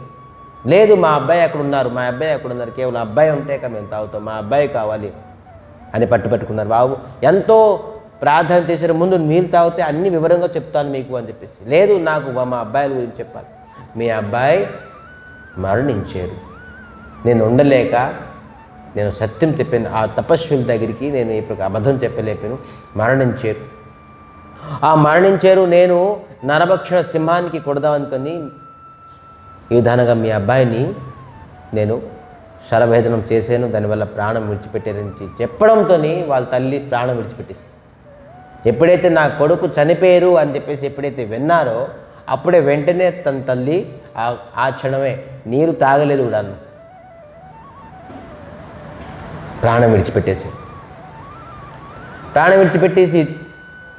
లేదు, మా అబ్బాయి అక్కడ ఉన్నారు, కేవలం అబ్బాయి ఉంటే మేము తాగుతాం, మా అబ్బాయి కావాలి అని పట్టుకున్నారు. బాబు ఎంతో ప్రార్థన చేశారు, ముందు నీళ్ళు తాగితే అన్ని వివరంగా చెప్తాను మీకు అని చెప్పేసి. లేదు, నాకు మా అబ్బాయిల గురించి చెప్పాలి. మీ అబ్బాయి మరణించారు, నేను ఉండలేక నేను సత్యం చెప్పాను, ఆ తపస్సుల దగ్గరికి నేను ఇప్పుడు అబద్ధం చెప్పలేపాను, మరణించారు. నేను నరభక్షణ సింహానికి కొడదామనుకొని ఈ విధానంగా మీ అబ్బాయిని నేను శరభేదనం చేశాను, దానివల్ల ప్రాణం విడిచిపెట్టారని చెప్పడంతో వాళ్ళ తల్లి ప్రాణం విడిచిపెట్టేసి, ఎప్పుడైతే నా కొడుకు చనిపోయారు అని చెప్పేసి ఎప్పుడైతే విన్నారో అప్పుడే వెంటనే తన తల్లి ఆ క్షణమే నీరు తాగలేదు కూడా, ప్రాణం విడిచిపెట్టేసి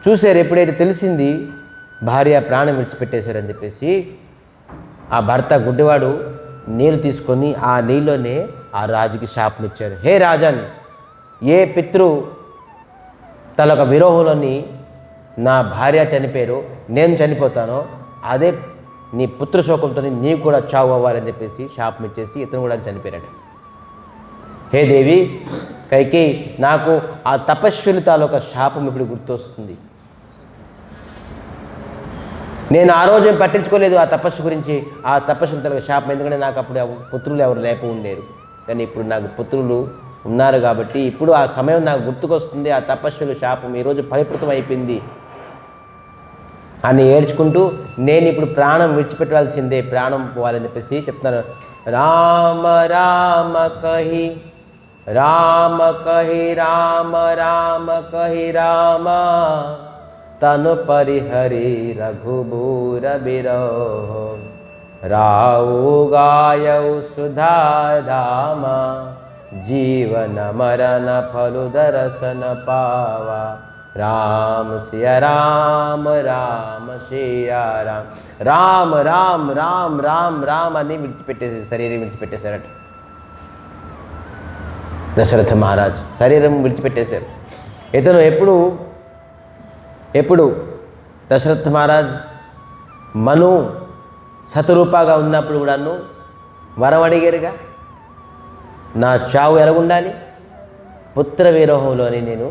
చూశారు. ఎప్పుడైతే తెలిసింది భార్య ప్రాణం విడిచిపెట్టేశారని చెప్పేసి ఆ భర్త గుడ్డివాడు నీళ్ళు తీసుకొని ఆ నీళ్ళలోనే ఆ రాజుకి శాపం ఇచ్చారు. హే రాజన్, ఏ పితృ తలొక విరోహంలోని నా భార్య చనిపోయారో, నేను చనిపోతానో, అదే నీ పుత్ర శోకంతో నీకు కూడా చావు అవ్వాలని చెప్పేసి శాపం ఇచ్చేసి ఇతను కూడా చనిపోయాడు. హే దేవి కైకేయి, నాకు ఆ తపస్విని తాలూకా శాపం ఇప్పుడు గుర్తొస్తుంది. నేను ఆ రోజు పట్టించుకోలేదు ఆ తపస్సు గురించి, ఆ తపస్సుని తాలూకా శాపం. ఎందుకంటే నాకు అప్పుడు పుత్రులు ఎవరు లేక ఉండేరు, కానీ ఇప్పుడు నాకు పుత్రులు ఉన్నారు కాబట్టి ఇప్పుడు ఆ సమయం నాకు గుర్తుకొస్తుంది. ఆ తపస్సుల శాపం ఈరోజు ఫలీకృతం అయిపోయింది అని ఏడ్చుకుంటూ నేను ఇప్పుడు ప్రాణం విడిచిపెట్టాల్సిందే, ప్రాణం పోవాలని చెప్పేసి చెప్తున్నారు. రామ రామ కహి రామ రామ తను పరిహరి రఘుబూర బిరోహ రావు గాయౌ సుధాధామ జీవన మరణ ఫలు దర్శన పావా రామ సియ రామ రామ సియ రామ రామ రామ రామ రామ అని విడిచిపెట్టేసారు, శరీరం విడిచిపెట్టేశారట. దశరథ మహారాజు శరీరం విడిచిపెట్టేశారు. ఇతను ఎప్పుడు దశరథ మహారాజ్ మను శతరూపాగా ఉన్నప్పుడు కూడాను వరం అడిగారుగా, నా చావు ఎలాగుండాలి, పుత్ర విరహంలోని నేను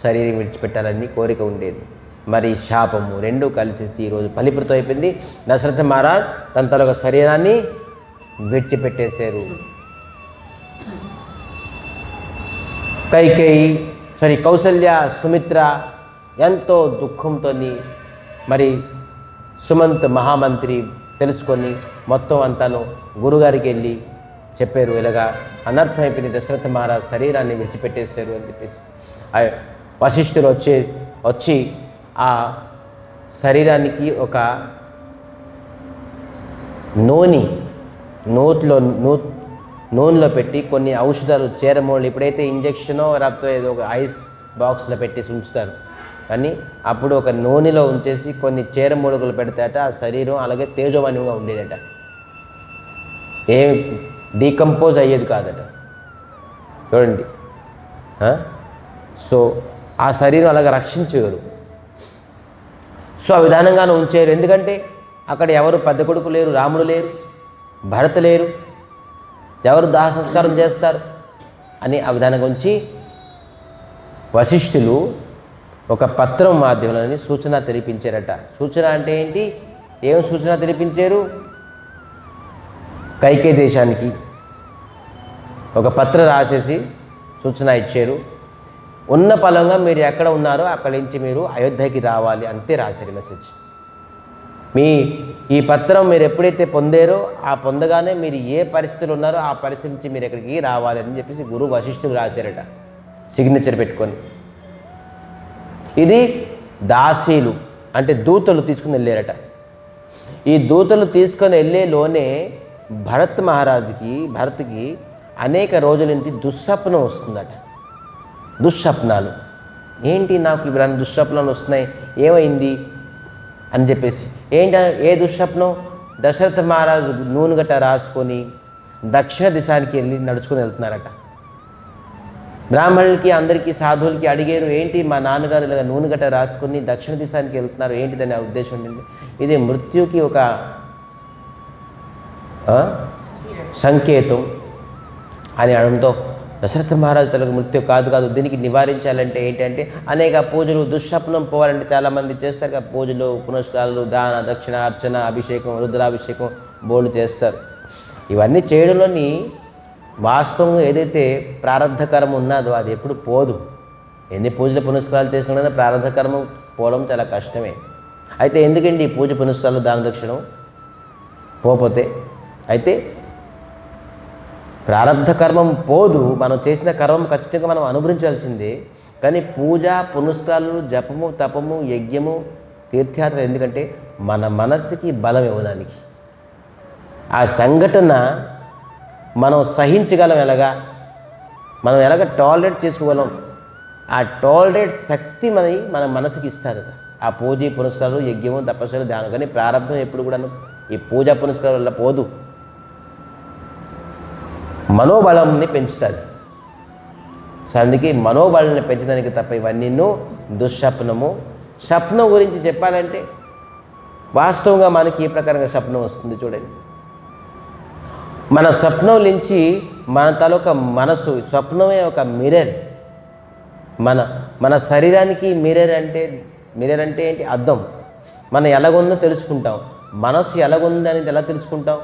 శరీరం విడిచిపెట్టాలని కోరిక ఉండేది. మరి శాపము రెండూ కలిసేసి ఈరోజు ఫలీకృతం అయిపోయింది. దశరథ మహారాజ్ తన తన శరీరాన్ని విడిచిపెట్టేశారు. కౌసల్య సుమిత్ర ఎంతో దుఃఖంతో మరి సుమంత్ మహామంత్రి తెలుసుకొని మొత్తం అంతాను గురుగారికి వెళ్ళి చెప్పారు, ఇలాగా అనర్థం అయిపోయింది, దశరథ మహారాజ్ శరీరాన్ని విడిచిపెట్టేశారు అని చెప్పేసి. వశిష్ఠుడు వచ్చి ఆ శరీరానికి ఒక నూనెలో పెట్టి కొన్ని ఔషధాలు చేరమూళ్ళు, ఇప్పుడైతే ఇంజక్షనో లేకపోతే ఏదో ఒక ఐస్ బాక్స్లో పెట్టేసి ఉంచుతారు, కానీ అప్పుడు ఒక నూనెలో ఉంచేసి కొన్ని చేరమూలికలు పెడతాట. ఆ శరీరం అలాగే తేజోమయంగా ఉండేదట, ఏం డీకంపోజ్ అయ్యేది కాదట. చూడండి, సో ఆ శరీరం అలాగే రక్షించేవారు. సో ఆ విధానంగానే ఉంచారు. ఎందుకంటే అక్కడ ఎవరు పెద్ద కొడుకు లేరు, రాముడు లేరు, భరత లేరు, ఎవరు దాహ సంస్కారం చేస్తారు అని ఆ విధానంగా ఉంచి వశిష్ఠులు ఒక పత్రం మాధ్యమంలోని సూచన తెలిపించారట. సూచన అంటే ఏంటి, ఏం సూచన తెలిపించారు? కైకేయి దేశానికి ఒక పత్రం రాసేసి సూచన ఇచ్చారు. ఉన్న పలంగా మీరు ఎక్కడ ఉన్నారో అక్కడి నుంచి మీరు అయోధ్యకి రావాలి, అంతే రాశారు మెసేజ్. ఈ పత్రం మీరు ఎప్పుడైతే పొందారో ఆ పొందగానే మీరు ఏ పరిస్థితులు ఉన్నారో ఆ పరిస్థితి నుంచి మీరు ఎక్కడికి రావాలి అని చెప్పేసి గురువు వశిష్ఠులు రాశారట, సిగ్నేచర్ పెట్టుకొని. ఇది దాసీలు అంటే దూతలు తీసుకుని వెళ్ళారట. ఈ దూతలు తీసుకొని వెళ్ళేలోనే భరత్కి అనేక రోజుల నుంచి దుస్వప్నం వస్తుందట. దుస్వప్నాలు ఏంటి, నాకు ఇప్పుడు దుస్వప్నాలు వస్తున్నాయి, ఏమైంది అని చెప్పేసి. ఏ దుస్వప్నం? దశరథ మహారాజు నూనె గట్ట రాసుకొని దక్షిణ దిశానికి వెళ్ళి నడుచుకొని వెళ్తున్నారట. బ్రాహ్మణులకి అందరికీ సాధువులకి అడిగారు, ఏంటి మా నాన్నగారు ఇలాగ నూనె గట్ట రాసుకొని దక్షిణ దిశానికి వెళ్తున్నారు, ఏంటి దాని ఉద్దేశం ఉండింది? ఇది మృత్యుకి ఒక సంకేతం అని అనడంతో దశరథ మహారాజు తనకు మృత్యు కాదు, దీనికి నివారించాలంటే ఏంటంటే అనేక పూజలు, దుస్వప్నం పోవాలంటే చాలామంది చేస్తారు కదా పూజలు, పునస్కారాలు, దాన దక్షిణ, అర్చన, అభిషేకం, రుద్రాభిషేకం బోర్డు చేస్తారు. ఇవన్నీ చేయడంలోని వాస్తవంగా ఏదైతే ప్రారంధకరం ఉన్నదో అది ఎప్పుడు పోదు. ఎన్ని పూజలు పునస్కారాలు చేసుకున్నా ప్రారంధకర్మం పోవడం చాలా కష్టమే. అయితే ఎందుకండి ఈ పూజ పునస్కారాలు, దాన దక్షిణం పోతే? అయితే ప్రారంధ కర్మం పోదు, మనం చేసిన కర్మం ఖచ్చితంగా మనం అనుభవించాల్సిందే. కానీ పూజ పునస్కారాలు, జపము, తపము, యజ్ఞము, తీర్థయాత్ర ఎందుకంటే మన మనస్సుకి బలం ఇవ్వడానికి. ఆ సంఘటన మనం సహించగలం, మనం ఎలాగ టాలరేట్ చేసుకోగలం, ఆ టాలరేట్ శక్తి మన మనసుకి ఇస్తారు ఆ పూజ పునస్కారాలు, యజ్ఞము, తపస్సులు, ధ్యానం. కానీ ప్రారంభం ఎప్పుడు కూడాను ఈ పూజా పునస్కారం వల్ల పోదు, మనోబలంని పెంచుతుంది. సో అందుకే మనోబలాన్ని పెంచడానికి తప్ప ఇవన్నీ దుస్వప్నము. స్వప్నం గురించి చెప్పాలంటే వాస్తవంగా మనకి ఏ ప్రకారంగా స్వప్నం వస్తుంది చూడండి. మన స్వప్నం నుంచి మన తాలూకా మనసు, స్వప్నమే ఒక మిర్రర్. మన శరీరానికి మిర్రర్ అంటే ఏంటి? అద్దం. మనం ఎలాగుందో తెలుసుకుంటాం. మనసు ఎలాగుంది అనేది ఎలా తెలుసుకుంటాం?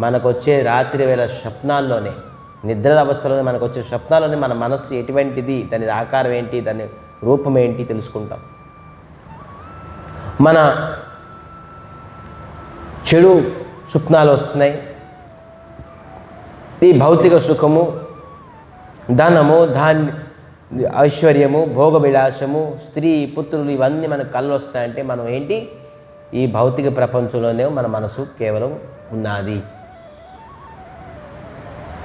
మనకు వచ్చే రాత్రి వేళ స్వప్నాల్లోనే, నిద్ర అవస్థలోనే మనకు వచ్చే స్వప్నాల్లోనే మన మనస్సు ఎటువంటిది, దాని ఆకారం ఏంటి, దాని రూపం ఏంటి తెలుసుకుంటాం. మన చెడు స్వప్నాలు వస్తున్నాయి. ఈ భౌతిక సుఖము, ధనము, ఐశ్వర్యము, భోగ విలాసము, స్త్రీ, పుత్రులు ఇవన్నీ మనకు కళ్ళు వస్తాయంటే మనం ఏంటి? ఈ భౌతిక ప్రపంచంలోనే మన మనసు కేవలం ఉన్నది.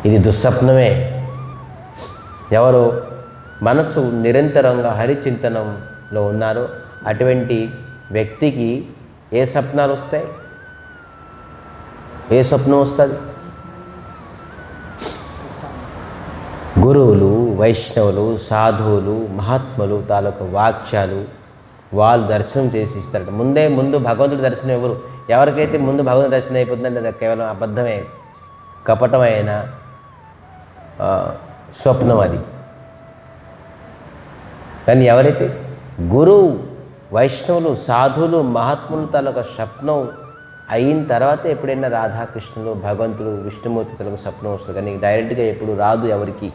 ఇది దుస్వప్నమే. ఎవరు మనసు నిరంతరంగా హరిచింతనంలో ఉన్నారో అటువంటి వ్యక్తికి ఏ స్వప్నాలు వస్తాయి? ఏ స్వప్నం వస్తుంది? గురువులు, వైష్ణవులు, సాధువులు, మహాత్ములు తాలూకు వాక్యాలు, వాళ్ళు దర్శనం చేసి ఇస్తారట. ముందు భగవంతుడి దర్శనం ఎవరికైతే ముందు భగవంతుడి దర్శనం అయిపోతుందంటే అది కేవలం అబద్ధమే, కపటమైన స్వప్నం అది. కానీ ఎవరైతే గురువు, వైష్ణవులు, సాధువులు, మహాత్ములు తనొక స్వప్నం అయిన తర్వాత ఎప్పుడైనా రాధాకృష్ణులు, భగవంతుడు, విష్ణుమూర్తి తనకు స్వప్నం వస్తుంది. కానీ డైరెక్ట్గా ఎప్పుడు రాదు ఎవరికి.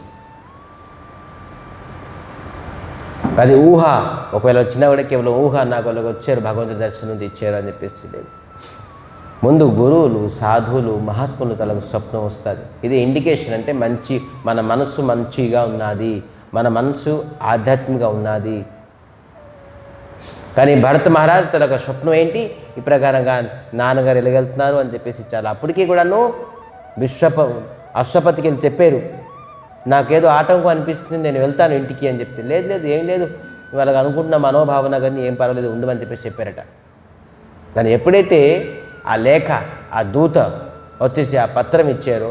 అది ఊహ. ఒకవేళ వచ్చినా కూడా కేవలం ఊహ, నాకు వాళ్ళకి వచ్చారు భగవంతుడి దర్శనం ఇచ్చారు అని చెప్పేసి లేదు. ముందు గురువులు, సాధువులు, మహాత్ములు తనకు స్వప్నం వస్తుంది. ఇది ఇండికేషన్. అంటే మన మనస్సు మంచిగా ఉన్నది, మన మనసు ఆధ్యాత్మికంగా ఉన్నది. కానీ భరత మహారాజ్ తన ఒక స్వప్నం ఏంటి, ఈ ప్రకారంగా నాన్నగారు ఎలాగెళ్తున్నారు అని చెప్పేసి చాలా అప్పటికీ కూడాను అశ్వపతికి వెళ్ళి చెప్పారు, నాకేదో ఆటంకం అనిపిస్తుంది, నేను వెళ్తాను ఇంటికి అని చెప్తే, లేదు ఏం లేదు, వాళ్ళకి అనుకుంటున్న మనోభావన కానీ ఏం పర్వాలేదు ఉండమని చెప్పేసి చెప్పారట. కానీ ఎప్పుడైతే ఆ లేఖ, ఆ దూత వచ్చేసి ఆ పత్రం ఇచ్చారో,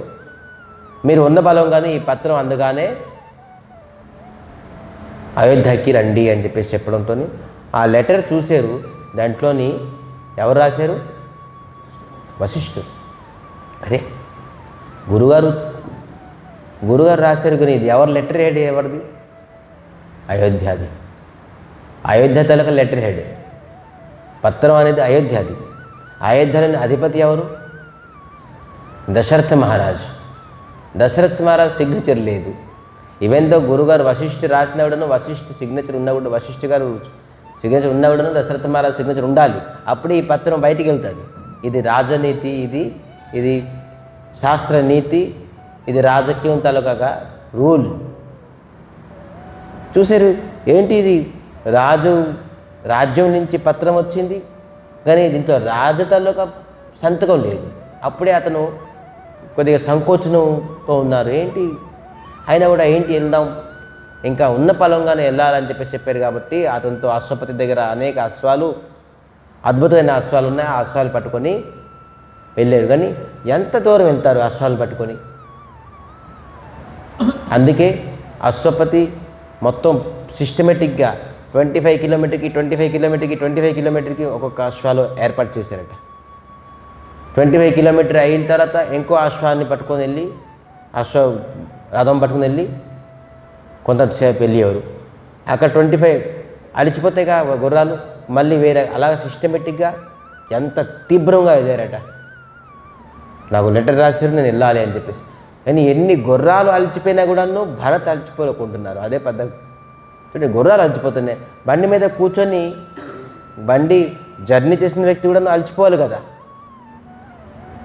మీరు ఉన్న బలం కానీ ఈ పత్రం అందగానే అయోధ్యకి రండి అని చెప్పేసి చెప్పడంతో ఆ లెటర్ చూశారు. దాంట్లోని ఎవరు రాశారు? వశిష్ఠుడు. అరే గురుగారు రాశారు, కానీ ఇది ఎవరు లెటర్ హెడ్? ఎవరిది? అయోధ్యది. అయోధ్య తలక లెటర్ హెడ్. పత్రం అనేది అయోధ్యది. అయోధ్యలోని అధిపతి ఎవరు? దశరథ మహారాజు. దశరథ మహారాజు సిగ్నేచర్ లేదు. ఈవెంతో గురుగారు వశిష్ఠు రాసినవుడను, వశిష్ఠు సిగ్నేచర్ ఉన్నప్పుడు, వశిష్ఠు గారు సిగ్నేచర్ ఉన్నవుడను దశరథ మహారాజు సిగ్నేచర్ ఉండాలి. అప్పుడే ఈ పత్రం బయటికి వెళ్తుంది. ఇది రాజనీతి, ఇది శాస్త్ర నీతి, ఇది రాజకీయం తాలూకా రూల్. చూసారు ఏంటి ఇది? రాజ్యం నుంచి పత్రం వచ్చింది, కానీ దీంట్లో రాజు తాలూకా సంతకం లేదు. అప్పుడే అతను కొద్దిగా సంకోచనంతో ఉన్నారు. ఏంటి అయినా కూడా వెళ్దాం, ఇంకా ఉన్న పొలంగానే వెళ్ళాలని చెప్పారు. కాబట్టి అతనితో అశ్వపతి దగ్గర అనేక అశ్వాలు, అద్భుతమైన అశ్వాలు ఉన్నాయి. ఆ అశ్వాలు పట్టుకొని వెళ్ళారు. కానీ ఎంత దూరం వెళ్తారు అశ్వాలు పట్టుకొని? అందుకే అశ్వపతి మొత్తం సిస్టమేటిక్గా 25 కిలోమీటర్కి ఒక్కొక్క అశ్వాలు ఏర్పాటు చేశారట. 25 కిలోమీటర్ అయిన తర్వాత ఇంకో అశ్వాన్ని పట్టుకొని వెళ్ళి, రథం పట్టుకుని వెళ్ళి కొంతసేపు వెళ్ళేవారు. అక్కడ 25 అలిచిపోతాయిగా గుర్రాలు, మళ్ళీ వేరే అలాగ సిస్టమేటిక్గా ఎంత తీవ్రంగా వెళ్ళారట. నాకు లెటర్ రాశారు, నేను వెళ్ళాలి అని చెప్పేసి. కానీ ఎన్ని గుర్రాలు అలిచిపోయినా కూడాను భరత్ అలిచిపోకుంటున్నారు. అదే పద్ధతి. చూడండి, గుర్రాలు అలిచిపోతున్నాయి. బండి మీద కూర్చొని బండి జర్నీ చేసిన వ్యక్తి కూడా అలిచిపోవాలి కదా.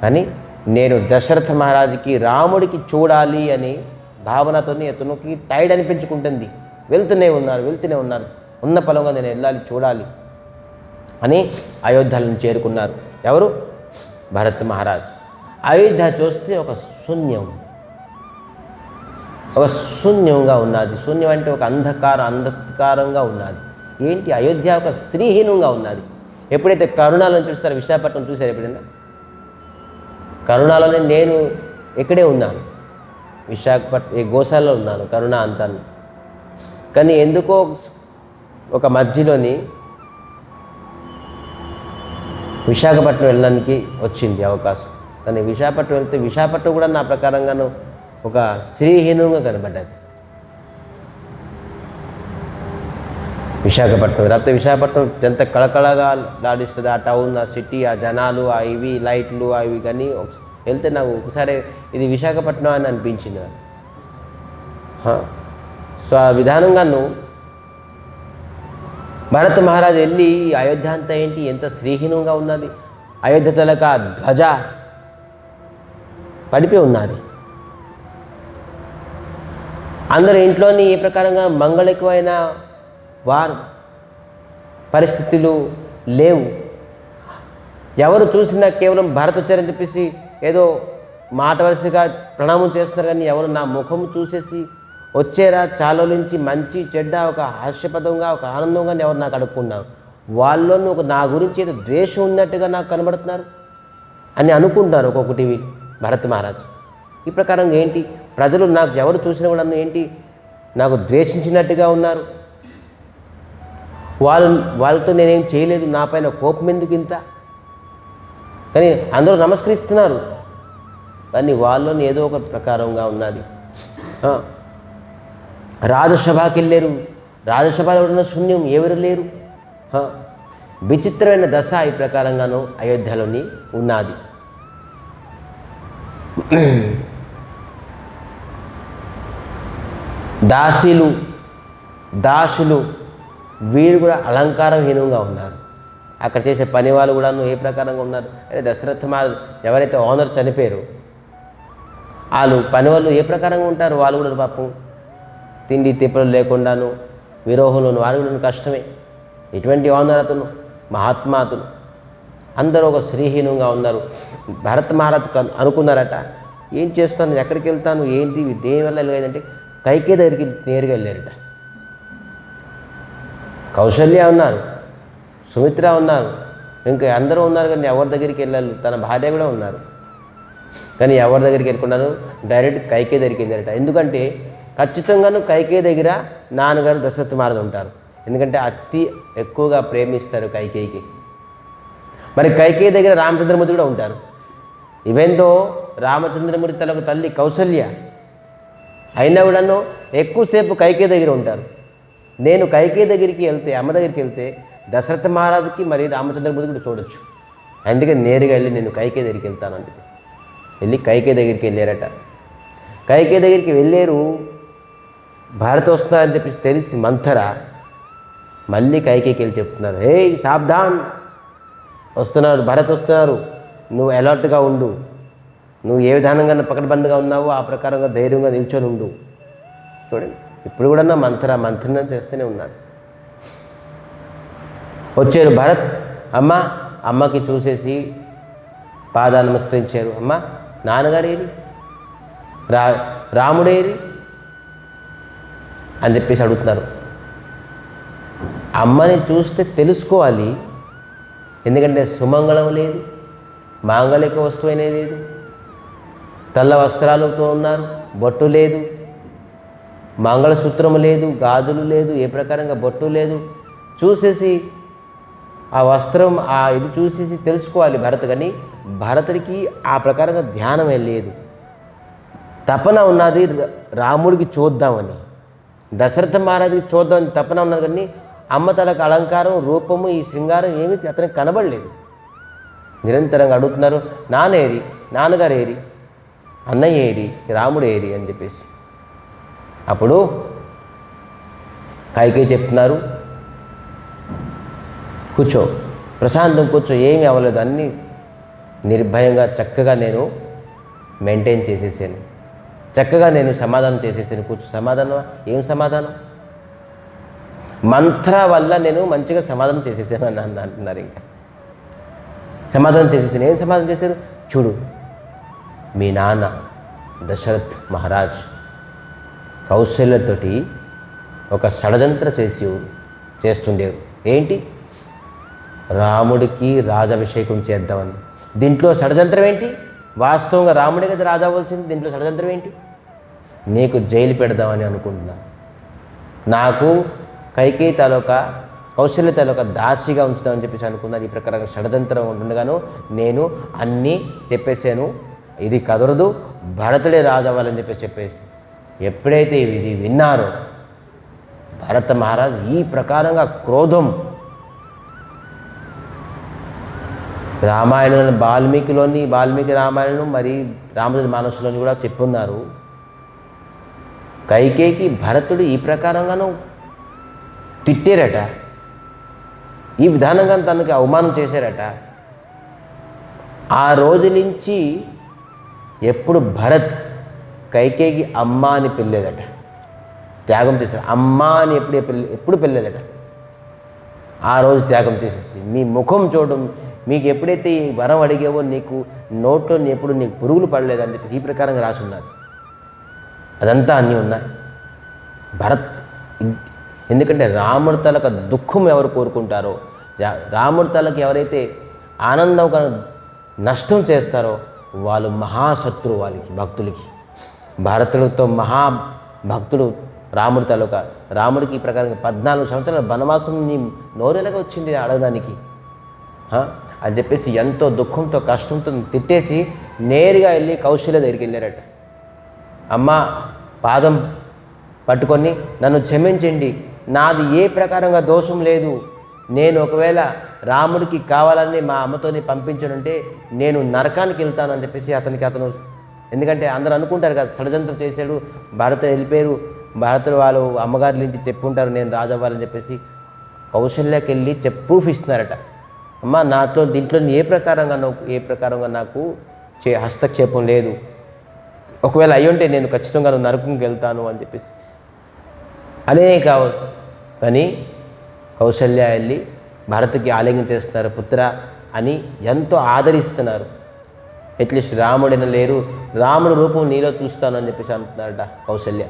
కానీ నేను దశరథ మహారాజుకి, రాముడికి చూడాలి అని భావనతో అతనికి టైర్డ్ అనిపించుకుంటుంది. వెళ్తూనే ఉన్నారు. ఉన్న పొలంగా నేను వెళ్ళాలి, చూడాలి అని అయోధ్యలను చేరుకున్నారు. ఎవరు? భరత్ మహారాజ్. అయోధ్య చూస్తే ఒక శూన్యంగా ఉన్నది. శూన్యం అంటే ఒక అంధకారంగా ఉన్నది. ఏంటి? అయోధ్య ఒక శ్రీహీనంగా ఉన్నది. ఎప్పుడైతే కరుణాలను చూస్తారో, విశాఖపట్నం చూశారు ఎప్పుడైనా? కరుణాలోనే నేను ఇక్కడే ఉన్నాను, విశాఖపట్నం ఈ గోశాలలో ఉన్నాను, కరుణ అంతాను. కానీ ఎందుకో ఒక మధ్యలోని విశాఖపట్నం వెళ్ళడానికి వచ్చింది అవకాశం. కానీ విశాఖపట్నం వెళ్తే విశాఖపట్నం కూడా నా ప్రకారంగాను ఒక శ్రీహీనంగా కనబడ్డది. విశాఖపట్నం లేకపోతే విశాఖపట్నం ఎంత కళకళగా లాడిస్తుంది. ఆ టౌన్, ఆ సిటీ, ఆ జనాలు, ఆ ఇవి లైట్లు, అవి కానీ వెళ్తే నాకు ఒకసారి ఇది విశాఖపట్నం అని అనిపించింది. సో ఆ విధానంగాను భరత మహారాజు వెళ్ళి అయోధ్య అంతా ఏంటి ఎంత శ్రీహీనంగా ఉన్నది. అయోధ్య తలక ధ్వజ పడిపోయి ఉన్నది. అందరు ఇంట్లోని ఏ ప్రకారంగా మంగళకమైన పరిస్థితులు లేవు. ఎవరు చూసినా కేవలం భరత్ వచ్చారని చెప్పేసి ఏదో మాట వరుసగా ప్రణామం చేస్తున్నారు. కానీ ఎవరు నా ముఖం చూసేసి వచ్చారా, చాలా నుంచి మంచి చెడ్డ ఒక హాస్యపదంగా, ఒక ఆనందంగా ఎవరు నాకు అడుక్కున్నారు. వాళ్ళను ఒక నా గురించి ఏదో ద్వేషం ఉన్నట్టుగా నాకు కనబడుతున్నారు అని అనుకుంటున్నారు ఒక్కొక్కటి భరత్ మహారాజు. ఈ ప్రకారంగా ఏంటి ప్రజలు నాకు ఎవరు చూసినా కూడా ఏంటి నాకు ద్వేషించినట్టుగా ఉన్నారు. వాళ్ళతో నేనేం చేయలేదు, నా పైన కోపం ఎందుకు ఇంత? కానీ అందరూ నమస్కరిస్తున్నారు, కానీ వాళ్ళని ఏదో ఒక ప్రకారంగా ఉన్నది. రాజసభకి వెళ్ళారు, రాజసభలో ఉన్న శూన్యం, ఎవరు లేరు. విచిత్రమైన దశ ఈ ప్రకారంగానూ అయోధ్యలోని ఉన్నది. దాసులు వీరు కూడా అలంకారహీనంగా ఉన్నారు. అక్కడ చేసే పని వాళ్ళు కూడా ఏ ప్రకారంగా ఉన్నారు అంటే దశరథ ఎవరైతే ఓనర్ చనిపోయారో వాళ్ళు పని వాళ్ళు ఏ ప్రకారంగా ఉంటారు, వాళ్ళు కూడా పాపం తిండి తిప్పలు లేకుండాను విరోహంలోను వాళ్ళు కూడా కష్టమే. ఎటువంటి ఓనర్ అతను, మహాత్మా అతను, అందరూ ఒక శ్రీహీనంగా ఉన్నారు. భరత్ మహారాజు అనుకున్నారట, ఏం చేస్తాను, ఎక్కడికి వెళ్తాను, ఏంటి దేనివల్ల వెళ్ళలేదంటే కైకే దగ్గరికి నేరుగా వెళ్ళారట. కౌశల్య ఉన్నారు, సుమిత్ర ఉన్నారు, ఇంకా అందరూ ఉన్నారు, కానీ ఎవరి దగ్గరికి వెళ్ళాలి, తన భార్య కూడా ఉన్నారు, కానీ ఎవరి దగ్గరికి వెళ్ళకున్నాను డైరెక్ట్ కైకే దగ్గరికి వెళ్ళారట. ఎందుకంటే ఖచ్చితంగాను కైకే దగ్గర నాన్నగారు దశరథ మహారాజు ఉంటారు, ఎందుకంటే అతి ఎక్కువగా ప్రేమిస్తారు కైకేయికి. మరి కైకేయి దగ్గర రామచంద్రమూర్తి కూడా ఉంటారు. ఈవెంతో రామచంద్రమూర్తి తనకు తల్లి కౌశల్య అయినా కూడాను ఎక్కువసేపు కైకేయి దగ్గర ఉంటారు. నేను కైకేయి దగ్గరికి వెళ్తే, అమ్మ దగ్గరికి వెళ్తే దశరథ మహారాజుకి మరి రామచంద్రమూర్తి కూడా చూడొచ్చు, అందుకని నేరుగా వెళ్ళి నేను కైకేయి దగ్గరికి వెళ్తాను అని చెప్పి వెళ్ళి కైకేయి దగ్గరికి వెళ్ళారట. కైకేయి దగ్గరికి వెళ్ళారు, భారత వస్తున్నారని చెప్పి తెలిసి మంథర మళ్ళీ కైకేయికి వెళ్ళి చెప్తున్నారు, హే సాబ్ధాన్, వస్తున్నారు, భరత్ వస్తున్నారు, నువ్వు అలర్ట్గా ఉండు, నువ్వు ఏ విధానంగా పకడ్బందీగా ఉన్నావో ఆ ప్రకారంగా ధైర్యంగా నిల్చొని ఉండు. చూడండి, ఇప్పుడు కూడా మంత్రం చేస్తూనే ఉన్నారు. వచ్చారు భరత్, అమ్మకి చూసేసి పాదాలు నమస్కరించారు. అమ్మ, నాన్నగారు ఏరి, రాముడేరి అని చెప్పేసి అడుగుతున్నారు. అమ్మని చూస్తే తెలుసుకోవాలి, ఎందుకంటే సుమంగళం లేదు, మాంగళిక వస్తువు అనేది లేదు, తెల్ల వస్త్రాలతో ఉన్నారు, బొట్టు లేదు, మంగళసూత్రము లేదు, గాజులు లేదు, ఏ ప్రకారంగా బొట్టు లేదు. చూసేసి ఆ వస్త్రం ఇది చూసేసి తెలుసుకోవాలి భరత్, కానీ భరతుడికి ఆ ప్రకారంగా ధ్యానమే లేదు. తపన ఉన్నది రాముడికి చూద్దామని, దశరథ మహారాజుకి చూద్దామని తపన ఉన్నది, కానీ అమ్మ తలకు అలంకారం, రూపము, ఈ శృంగారం ఏమీ అతనికి కనబడలేదు. నిరంతరంగా అడుగుతున్నారు, నాన్నేరి, నాన్నగారు ఏరి, అన్నయ్య ఏరి, రాముడు ఏరి అని చెప్పేసి. అప్పుడు కైకేయి చెప్తున్నారు, కూర్చో, ప్రశాంతం కూర్చో, ఏమీ అవ్వలేదు, అన్నీ నిర్భయంగా చక్కగా నేను మెయింటైన్ చేసేసాను, చక్కగా నేను సమాధానం చేసేసాను, కూర్చో. సమాధానం? ఏం సమాధానం? మంత్ర వల్ల నేను మంచిగా సమాధానం చేసేసాను అని అంటున్నారు. ఇంకా సమాధానం చేసేసాను. ఏం సమాధానం చేశారు? చూడు, మీ నాన్న దశరథ్ మహారాజ్ కౌశల్యతోటి ఒక షడజంత్ర చేస్తుండేవారు. ఏంటి? రాముడికి రాజాభిషేకం చేద్దామని. దీంట్లో షడజంత్రం ఏంటి? వాస్తవంగా రాముడే కదా రాజు అవ్వాల్సింది, దీంట్లో షడజంత్రం ఏంటి? నీకు జైలు పెడదామని అనుకుంటున్నా, నాకు కైకేయి తాలూకా కౌశల్య తాలూకా దాసిగా ఉంచుదామని చెప్పేసి అనుకున్నారు. ఈ ప్రకారంగా షడజంత్రం ఉంటుండగాను నేను అన్నీ చెప్పేశాను, ఇది కదరదు, భరతుడే రాజు అవ్వాలని చెప్పేసి ఎప్పుడైతే ఇది విన్నారో భరత మహారాజు ఈ ప్రకారంగా క్రోధం, రామాయణంలోని వాల్మీకి రామాయణం మరి రామచంద్ర మానసులోని కూడా చెప్పున్నారు. కైకేయికి భరతుడు ఈ ప్రకారంగాను తిట్టారట, ఈ విధానంగా తనకి అవమానం చేశారట. ఆ రోజు నుంచి ఎప్పుడు భరత్ కైకేయికి అమ్మ అని పిల్లేదట, త్యాగం చేశారు. అమ్మ అని ఎప్పుడు పిల్లేదట. ఆ రోజు త్యాగం చేసేసి మీ ముఖం చూడడం, మీకు ఎప్పుడైతే ఈ వరం అడిగావో నీకు నోట్లో ఎప్పుడు నీకు పురుగులు పడలేదని చెప్పేసి ఈ ప్రకారంగా రాసి ఉన్నారు. అదంతా అన్నీ ఉన్నాయి. భరత్ ఎందుకంటే రాముడి తలకు దుఃఖం ఎవరు కోరుకుంటారో, రాముడి తలకు ఎవరైతే ఆనందం నష్టం చేస్తారో వాళ్ళు మహాశత్రువు వాళ్ళకి, భక్తులకి. భరతుడితో మహాభక్తుడు రాముడి తాలూకా రాముడికి ఈ ప్రకారంగా 14 సంవత్సరాల వనవాసం నీ నోరెలాగా వచ్చింది అడగడానికి అని చెప్పేసి ఎంతో దుఃఖంతో కష్టంతో తిట్టేసి నేరుగా వెళ్ళి కౌశల్య దగ్గరికి వెళ్ళారట. అమ్మ పాదం పట్టుకొని నన్ను క్షమించండి, నాది ఏ ప్రకారంగా దోషం లేదు, నేను ఒకవేళ రాముడికి కావాలని మా అమ్మతోని పంపించానంటే నేను నరకానికి వెళ్తాను అని చెప్పేసి అతను ఎందుకంటే అందరూ అనుకుంటారు కదా షడ్యంత్రం చేశాడు, భరత వెళ్ళిపోయారు, భరతుడు వాళ్ళు అమ్మగారి నుంచి చెప్పుకుంటారు నేను రాజు అవ్వాలని చెప్పేసి కౌశల్యకి వెళ్ళి ప్రూఫ్ ఇస్తున్నారట. అమ్మ నాతో దీంట్లో ఏ ప్రకారంగా నాకు హస్తక్షేపం లేదు, ఒకవేళ అయ్యుంటే నేను ఖచ్చితంగా నరకంకి వెళ్తాను అని చెప్పేసి కానీ కౌశల్య వెళ్ళి భరత్కి ఆలింగనం చేస్తున్నారు, పుత్ర అని ఎంతో ఆదరిస్తున్నారు. అట్లీస్ట్ రాముడైనా లేరు, రాముడు రూపం నీలో చూస్తాను అని చెప్పేసి అంటున్నారట కౌశల్య.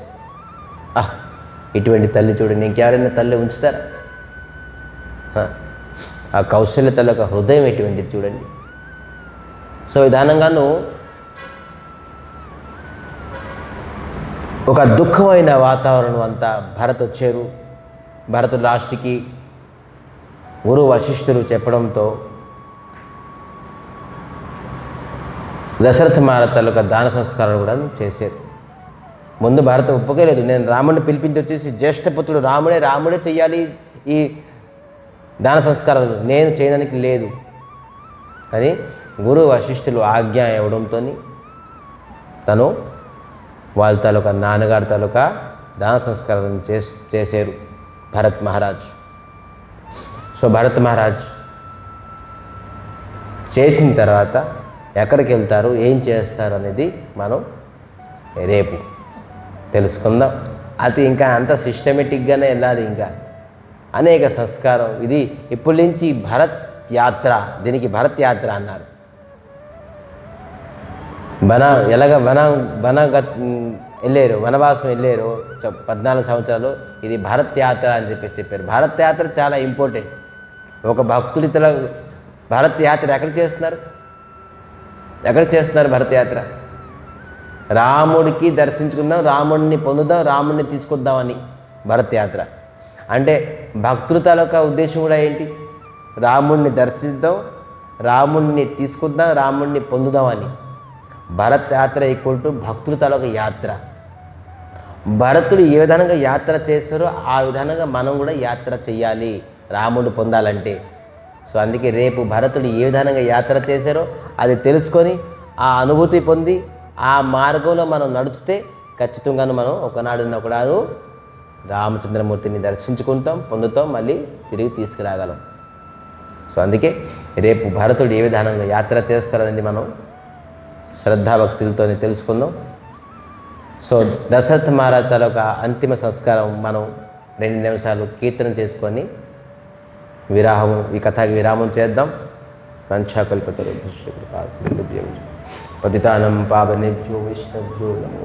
ఇటువంటి తల్లి చూడండి, ఇంకెవరైనా తల్లి ఉంచుతారా? ఆ కౌశల్య తల్లి యొక్క హృదయం ఎటువంటిది చూడండి. సో విధానంగాను ఒక దుఃఖమైన వాతావరణం అంతా భరత్ వచ్చారు. భరతుడు లాస్ట్కి గురు వశిష్ఠులు చెప్పడంతో దశరథ మహారాజు తాలూకా దాన సంస్కారాలు కూడా చేశారు. ముందు భరత ఒప్పుకోలేదు, నేను రాముడిని పిలిపించి వచ్చేసి జ్యేష్ఠపుత్రుడు రాముడే చెయ్యాలి ఈ దాన సంస్కారాలు, నేను చేయడానికి లేదు. కానీ గురు వశిష్ఠులు ఆజ్ఞ ఇవ్వడంతో తను వాళ్ళ తాలూకా నాన్నగారి తాలూకా దాన సంస్కారాలను చేశారు భరత్ మహారాజ్. సో భరత్ మహారాజ్ చేసిన తర్వాత ఎక్కడికి వెళ్తారు, ఏం చేస్తారు అనేది మనం రేపు తెలుసుకుందాం. అది ఇంకా అంత సిస్టమేటిక్గానే వెళ్ళాలి, ఇంకా అనేక సంస్కారం. ఇది ఇప్పటి నుంచి భరత్ యాత్ర, దీనికి భరత్ యాత్ర అన్నారు. వెళ్ళారు, వనవాసం వెళ్ళారు 14 సంవత్సరాలు, ఇది భరత్ యాత్ర అని చెప్పేసి చెప్పారు. భరత్ యాత్ర చాలా ఇంపార్టెంట్. ఒక భక్తుడి భరత్ యాత్ర ఎక్కడ చేస్తున్నారు భరత్ యాత్ర? రాముడికి దర్శించుకుందాం, రాముడిని పొందుదాం, రాముడిని తీసుకొద్దామని భరత్ యాత్ర అంటే భక్తుల తాలూకా ఉద్దేశం కూడా ఏంటి? రాముడిని దర్శిద్దాం, రాముడిని తీసుకొద్దాం, రాముడిని పొందుదామని. భరత్ యాత్ర ఈక్వల్ టు భక్తుల తాలూకా యాత్ర. భరతుడు ఏ విధంగా యాత్ర చేస్తారో ఆ విధంగా మనం కూడా యాత్ర చేయాలి రాముడు పొందాలంటే. సో అందుకే రేపు భరతుడు ఏ విధంగా యాత్ర చేశారో అది తెలుసుకొని ఆ అనుభూతి పొంది ఆ మార్గంలో మనం నడిచితే ఖచ్చితంగాను మనం ఒకనాడు రామచంద్రమూర్తిని దర్శించుకుంటాం, పొందుతాం, మళ్ళీ తిరిగి తీసుకురాగలం. సో అందుకే రేపు భరతుడు ఏ విధంగా యాత్ర చేస్తారనేది మనం శ్రద్ధాభక్తులతో తెలుసుకుందాం. సో దశరథ మహారాజ్ తాలూకా అంతిమ సంస్కారం మనం 2 నిమిషాలు కీర్తన చేసుకొని ఈ కథకి విరామం చేద్దాం. పంచాకల్పతరు పతితానం పావనేభ్యో వైష్ణవ్యో నమో.